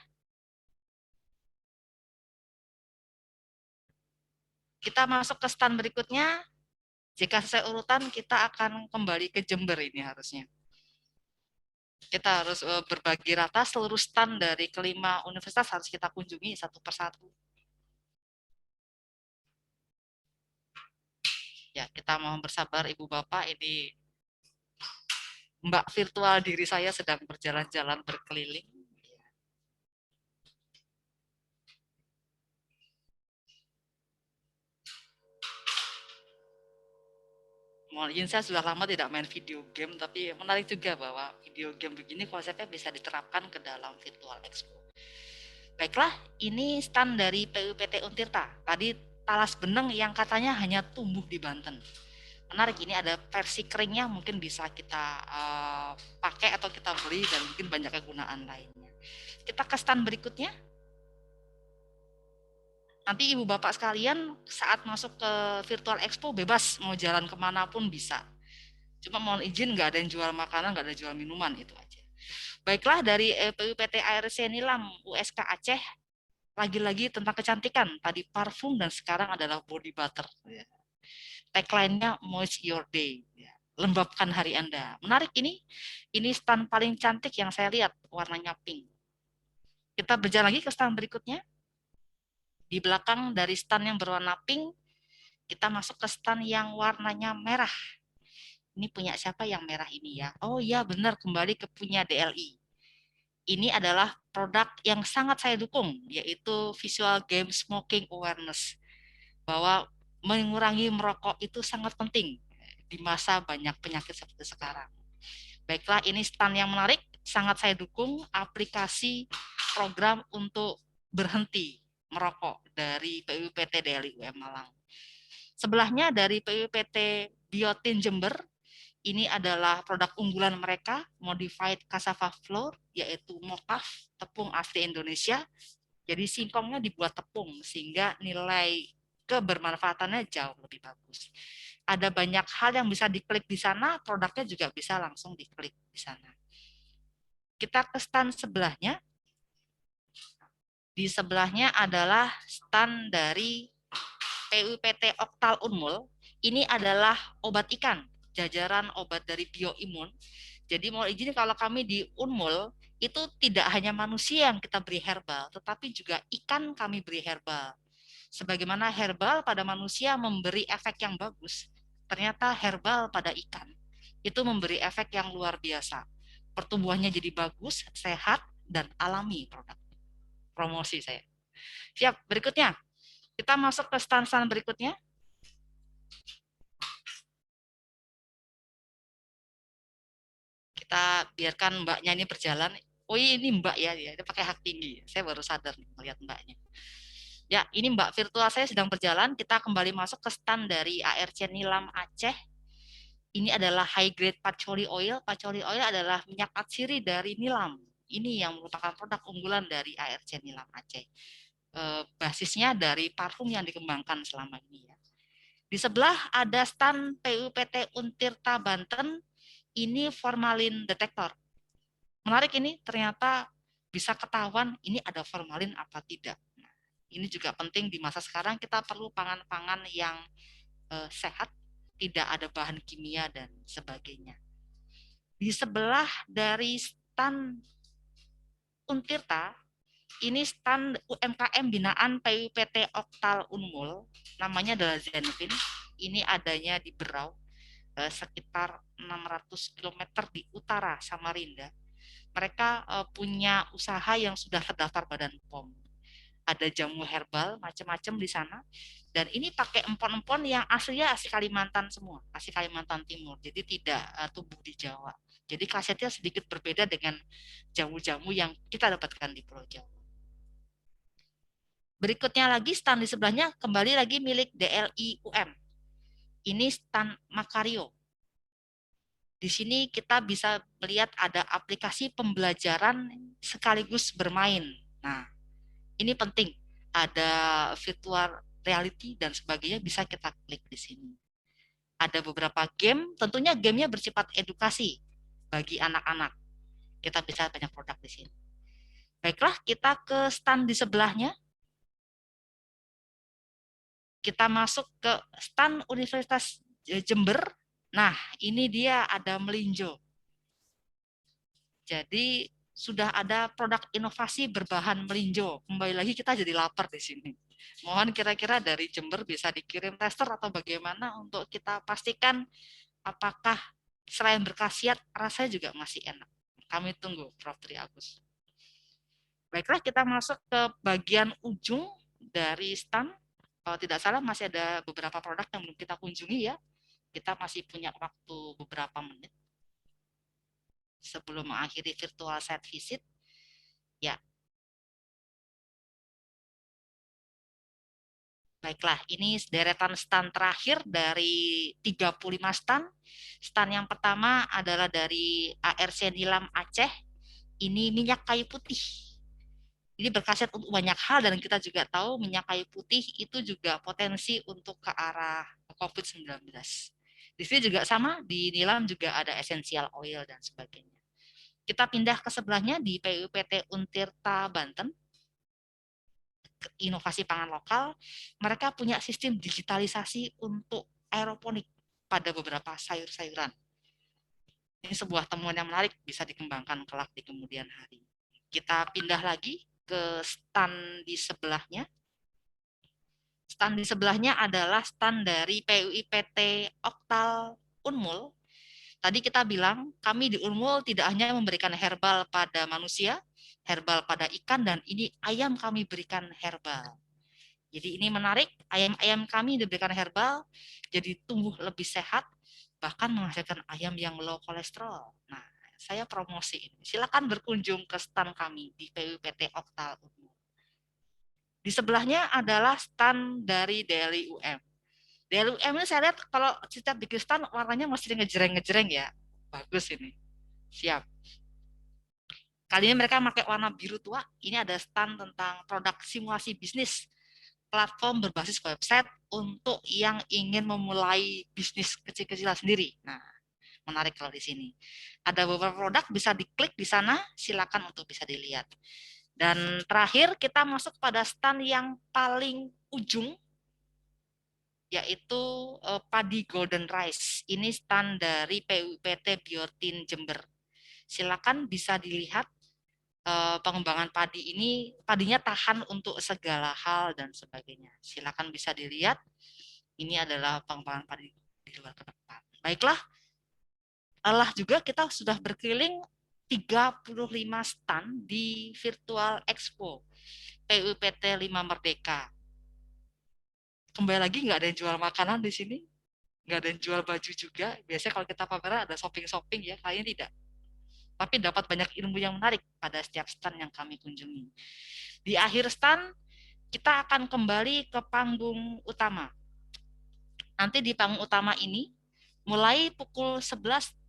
Kita masuk ke stand berikutnya. Jika sesuai urutan, kita akan kembali ke Jember ini harusnya. Kita harus berbagi rata, seluruh stand dari kelima universitas harus kita kunjungi satu persatu. Ya, kita mohon bersabar Ibu Bapak, ini Mbak virtual diri saya sedang berjalan-jalan berkeliling. Mohon izin, saya sudah lama tidak main video game, tapi menarik juga bahwa video game begini konsepnya bisa diterapkan ke dalam virtual expo. Baiklah, ini stand dari PUPT Untirta. Tadi talas beneng yang katanya hanya tumbuh di Banten. Menarik, ini ada versi keringnya, mungkin bisa kita pakai atau kita beli, dan mungkin banyak kegunaan lainnya. Kita ke stand berikutnya. Nanti Ibu Bapak sekalian saat masuk ke Virtual Expo bebas mau jalan kemanapun bisa. Cuma mohon izin nggak ada yang jual makanan, nggak ada yang jual minuman, itu aja. Baiklah, dari PUPT ARC Nilam USK Aceh, lagi-lagi tentang kecantikan. Tadi parfum dan sekarang adalah body butter. Tagline-nya Moist Your Day. lembabkan hari Anda. Menarik ini stand paling cantik yang saya lihat, warnanya pink. Kita berjalan lagi ke stand berikutnya. Di belakang dari stand yang berwarna pink, kita masuk ke stand yang warnanya merah. Ini punya siapa yang merah ini ya? Oh iya benar, kembali ke punya DLI. Ini adalah produk yang sangat saya dukung, yaitu Visual Game Smoking Awareness. Bahwa mengurangi merokok itu sangat penting di masa banyak penyakit seperti sekarang. Baiklah, ini stand yang menarik, sangat saya dukung aplikasi program untuk berhenti merokok dari PUIPT DLI UM Malang. Sebelahnya dari PUIPT Biotin Jember, ini adalah produk unggulan mereka, Modified Cassava Flour, yaitu mokaf, tepung asli Indonesia. Jadi singkongnya dibuat tepung, sehingga nilai kebermanfaatannya jauh lebih bagus. Ada banyak hal yang bisa diklik di sana, produknya juga bisa langsung diklik di sana. Kita ke stand sebelahnya. Di sebelahnya adalah stand dari PUIPT Oktal Unmul. Ini adalah obat ikan, jajaran obat dari bioimun. Jadi mohon izin kalau kami di Unmul, itu tidak hanya manusia yang kita beri herbal, tetapi juga ikan kami beri herbal. Sebagaimana herbal pada manusia memberi efek yang bagus, ternyata herbal pada ikan itu memberi efek yang luar biasa. Pertumbuhannya jadi bagus, sehat, dan alami produk. Promosi saya. Siap, berikutnya. Kita masuk ke stand-stand berikutnya. Kita biarkan mbaknya ini berjalan. Oh ini mbak ya, dia pakai hak tinggi. Saya baru sadar nih melihat mbaknya. Ya, ini mbak virtual saya sedang berjalan. Kita kembali masuk ke stand dari ARC Nilam Aceh. Ini adalah high grade patchouli oil. Patchouli oil adalah minyak atsiri dari nilam. Ini yang merupakan produk unggulan dari ARC Nilam Aceh. Basisnya dari parfum yang dikembangkan selama ini ya. Di sebelah ada stand PUIPT Untirta Banten. Ini formalin detektor. Menarik ini, ternyata bisa ketahuan ini ada formalin apa tidak. Nah, ini juga penting di masa sekarang, kita perlu pangan-pangan yang sehat, tidak ada bahan kimia dan sebagainya. Di sebelah dari stand Untirta, ini stand UMKM binaan PUIPT Oktal Unmul, namanya adalah Zenvin. Ini adanya di Berau, sekitar 600 km di utara Samarinda. Mereka punya usaha yang sudah terdaftar Badan POM. Ada jamu herbal macam-macam di sana. Dan ini pakai empon-empon yang aslinya asli Kalimantan semua, asli Kalimantan Timur. Jadi tidak tumbuh di Jawa. Jadi khasiatnya sedikit berbeda dengan jamu-jamu yang kita dapatkan di Pulau Jawa. Berikutnya lagi stand di sebelahnya kembali lagi milik DLI UM. Ini stand Makario. Di sini kita bisa melihat ada aplikasi pembelajaran sekaligus bermain. Nah, ini penting. Ada virtual reality dan sebagainya bisa kita klik di sini. Ada beberapa game, tentunya gamenya bersifat edukasi bagi anak-anak. Kita bisa banyak produk di sini. Baiklah, kita ke stand di sebelahnya. Kita masuk ke stand Universitas Jember. Nah, ini dia ada melinjo. Jadi sudah ada produk inovasi berbahan melinjo. Kembali lagi kita jadi lapar di sini. Mohon kira-kira dari Jember bisa dikirim tester atau bagaimana untuk kita pastikan apakah selain berkhasiat rasanya juga masih enak. Kami tunggu Prof. Tri Agus. Baiklah, kita masuk ke bagian ujung dari stand. Kalau tidak salah masih ada beberapa produk yang belum kita kunjungi ya. Kita masih punya waktu beberapa menit sebelum mengakhiri virtual site visit. Ya. Baiklah, ini deretan stand terakhir dari 35 stand. Stand yang pertama adalah dari ARC Nilam Aceh. Ini minyak kayu putih. Ini berkhasiat untuk banyak hal dan kita juga tahu minyak kayu putih itu juga potensi untuk ke arah COVID-19. Di sini juga sama, di Nilam juga ada essential oil dan sebagainya. Kita pindah ke sebelahnya di PUIPT Untirta Banten, inovasi pangan lokal. Mereka punya sistem digitalisasi untuk aeroponik pada beberapa sayur-sayuran. Ini sebuah temuan yang menarik, bisa dikembangkan kelak di kemudian hari. Kita pindah lagi ke stand di sebelahnya. Stand di sebelahnya adalah stand dari PUIPT Oktal Unmul. Tadi kita bilang, kami di Unmul tidak hanya memberikan herbal pada manusia, herbal pada ikan, dan ini ayam kami berikan herbal. Jadi ini menarik, ayam-ayam kami diberikan herbal, jadi tumbuh lebih sehat, bahkan menghasilkan ayam yang low kolesterol. Nah, saya promosi ini. Silakan berkunjung ke stand kami di PUIPT Oktal Unmul. Di sebelahnya adalah stand dari DLI UM. DLI UM ini saya lihat kalau setiap bikin stand warnanya masih ngejreng-ngejreng ya. Bagus ini. Siap. Kali ini mereka pakai warna biru tua. Ini ada stand tentang produk simulasi bisnis. Platform berbasis website untuk yang ingin memulai bisnis kecil-kecilan sendiri. Nah, menarik kalau di sini. Ada beberapa produk bisa diklik di sana, silakan untuk bisa dilihat. Dan terakhir kita masuk pada stand yang paling ujung, yaitu padi golden rice. Ini stand dari PUIPT Biotin Jember. Silakan bisa dilihat pengembangan padi ini, padinya tahan untuk segala hal dan sebagainya. Silakan bisa dilihat. Ini adalah pengembangan padi di luar ke depan. Baiklah, lelah juga kita sudah berkeliling 35 stand di Virtual Expo PUIPT 5 Merdeka. Kembali lagi nggak ada yang jual makanan di sini, nggak ada yang jual baju juga. Biasanya kalau kita pameran ada shopping-shopping ya, kali ini tidak. Tapi dapat banyak ilmu yang menarik pada setiap stand yang kami kunjungi. Di akhir stand, kita akan kembali ke panggung utama. Nanti di panggung utama ini, mulai pukul 10.30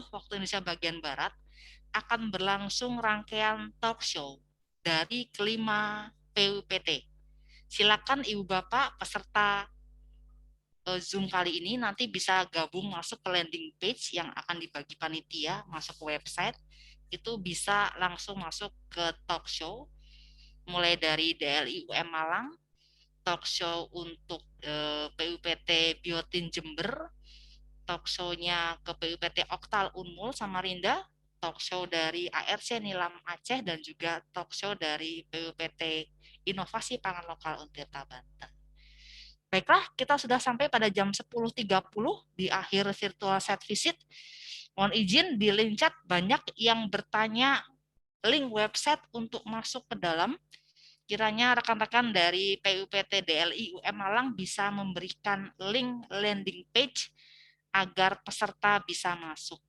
waktu Indonesia bagian Barat, akan berlangsung rangkaian talk show dari kelima PUIPT. Silakan Ibu Bapak peserta Zoom kali ini nanti bisa gabung masuk ke landing page yang akan dibagi panitia, masuk ke website, itu bisa langsung masuk ke talk show, mulai dari DLI UM Malang, talk show untuk PUIPT Biotin Jember, talk show-nya ke PUIPT Oktal Unmul Samarinda, talk show dari ARC Nilam Aceh, dan juga talk show dari PUIPT Inovasi Pangan Lokal Untirta Banten. Baiklah, kita sudah sampai pada jam 10.30 di akhir virtual site visit. Mohon izin di link chat banyak yang bertanya link website untuk masuk ke dalam. Kiranya rekan-rekan dari PUIPT DLI UM Malang bisa memberikan link landing page agar peserta bisa masuk.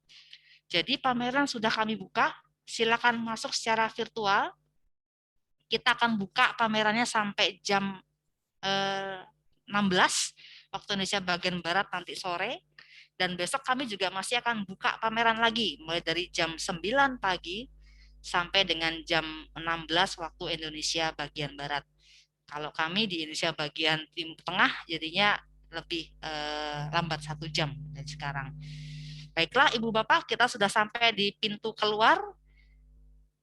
Jadi pameran sudah kami buka, silakan masuk secara virtual. Kita akan buka pamerannya sampai jam 16 waktu Indonesia bagian Barat nanti sore. Dan besok kami juga masih akan buka pameran lagi, mulai dari jam 9 pagi sampai dengan jam 16 waktu Indonesia bagian Barat. Kalau kami di Indonesia bagian tengah, jadinya lebih lambat 1 jam dari sekarang. Baiklah Ibu Bapak, kita sudah sampai di pintu keluar.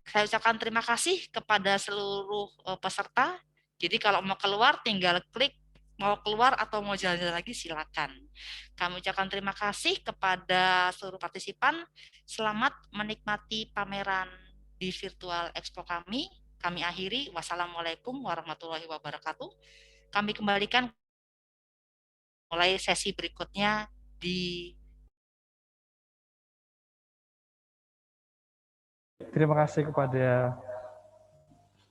Saya ucapkan terima kasih kepada seluruh peserta. Jadi kalau mau keluar tinggal klik mau keluar atau mau jalan-jalan lagi silakan. Kami ucapkan terima kasih kepada seluruh partisipan. Selamat menikmati pameran di virtual expo kami. Kami akhiri. Wassalamualaikum warahmatullahi wabarakatuh. Kami kembalikan mulai sesi berikutnya di. Terima kasih kepada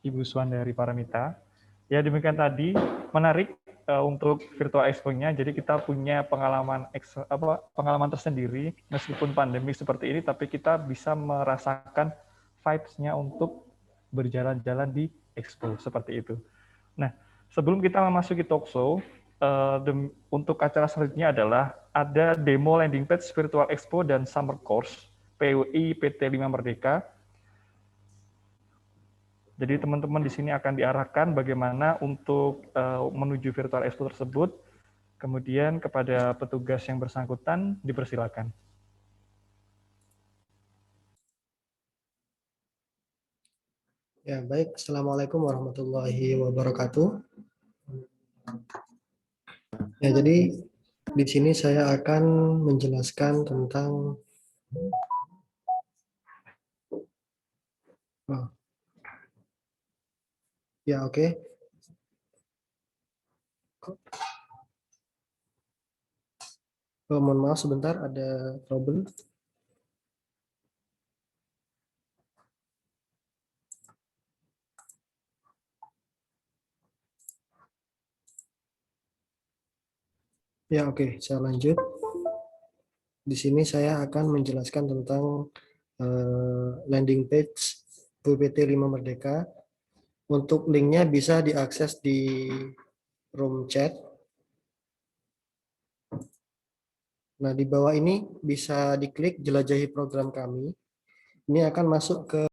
Ibu Suandari Paramita. Ya demikian tadi, menarik untuk virtual expo-nya. Jadi kita punya pengalaman tersendiri meskipun pandemi seperti ini, tapi kita bisa merasakan vibes-nya untuk berjalan-jalan di expo seperti itu. Nah, sebelum kita memasuki talk show, untuk acara selanjutnya adalah ada demo landing page virtual expo dan summer course PUIPT 5 Merdeka. Jadi teman-teman di sini akan diarahkan bagaimana untuk menuju virtual expo tersebut. Kemudian kepada petugas yang bersangkutan dipersilakan. Ya, baik. Assalamualaikum warahmatullahi wabarakatuh. Ya, jadi di sini saya akan menjelaskan tentang Oh. Ya, oke. Oh, mohon maaf sebentar, ada trouble. Ya, oke, saya lanjut. Di sini saya akan menjelaskan tentang landing page PPT 5 Merdeka. Untuk linknya bisa diakses di room chat. Nah, di bawah ini bisa diklik jelajahi program kami. Ini akan masuk ke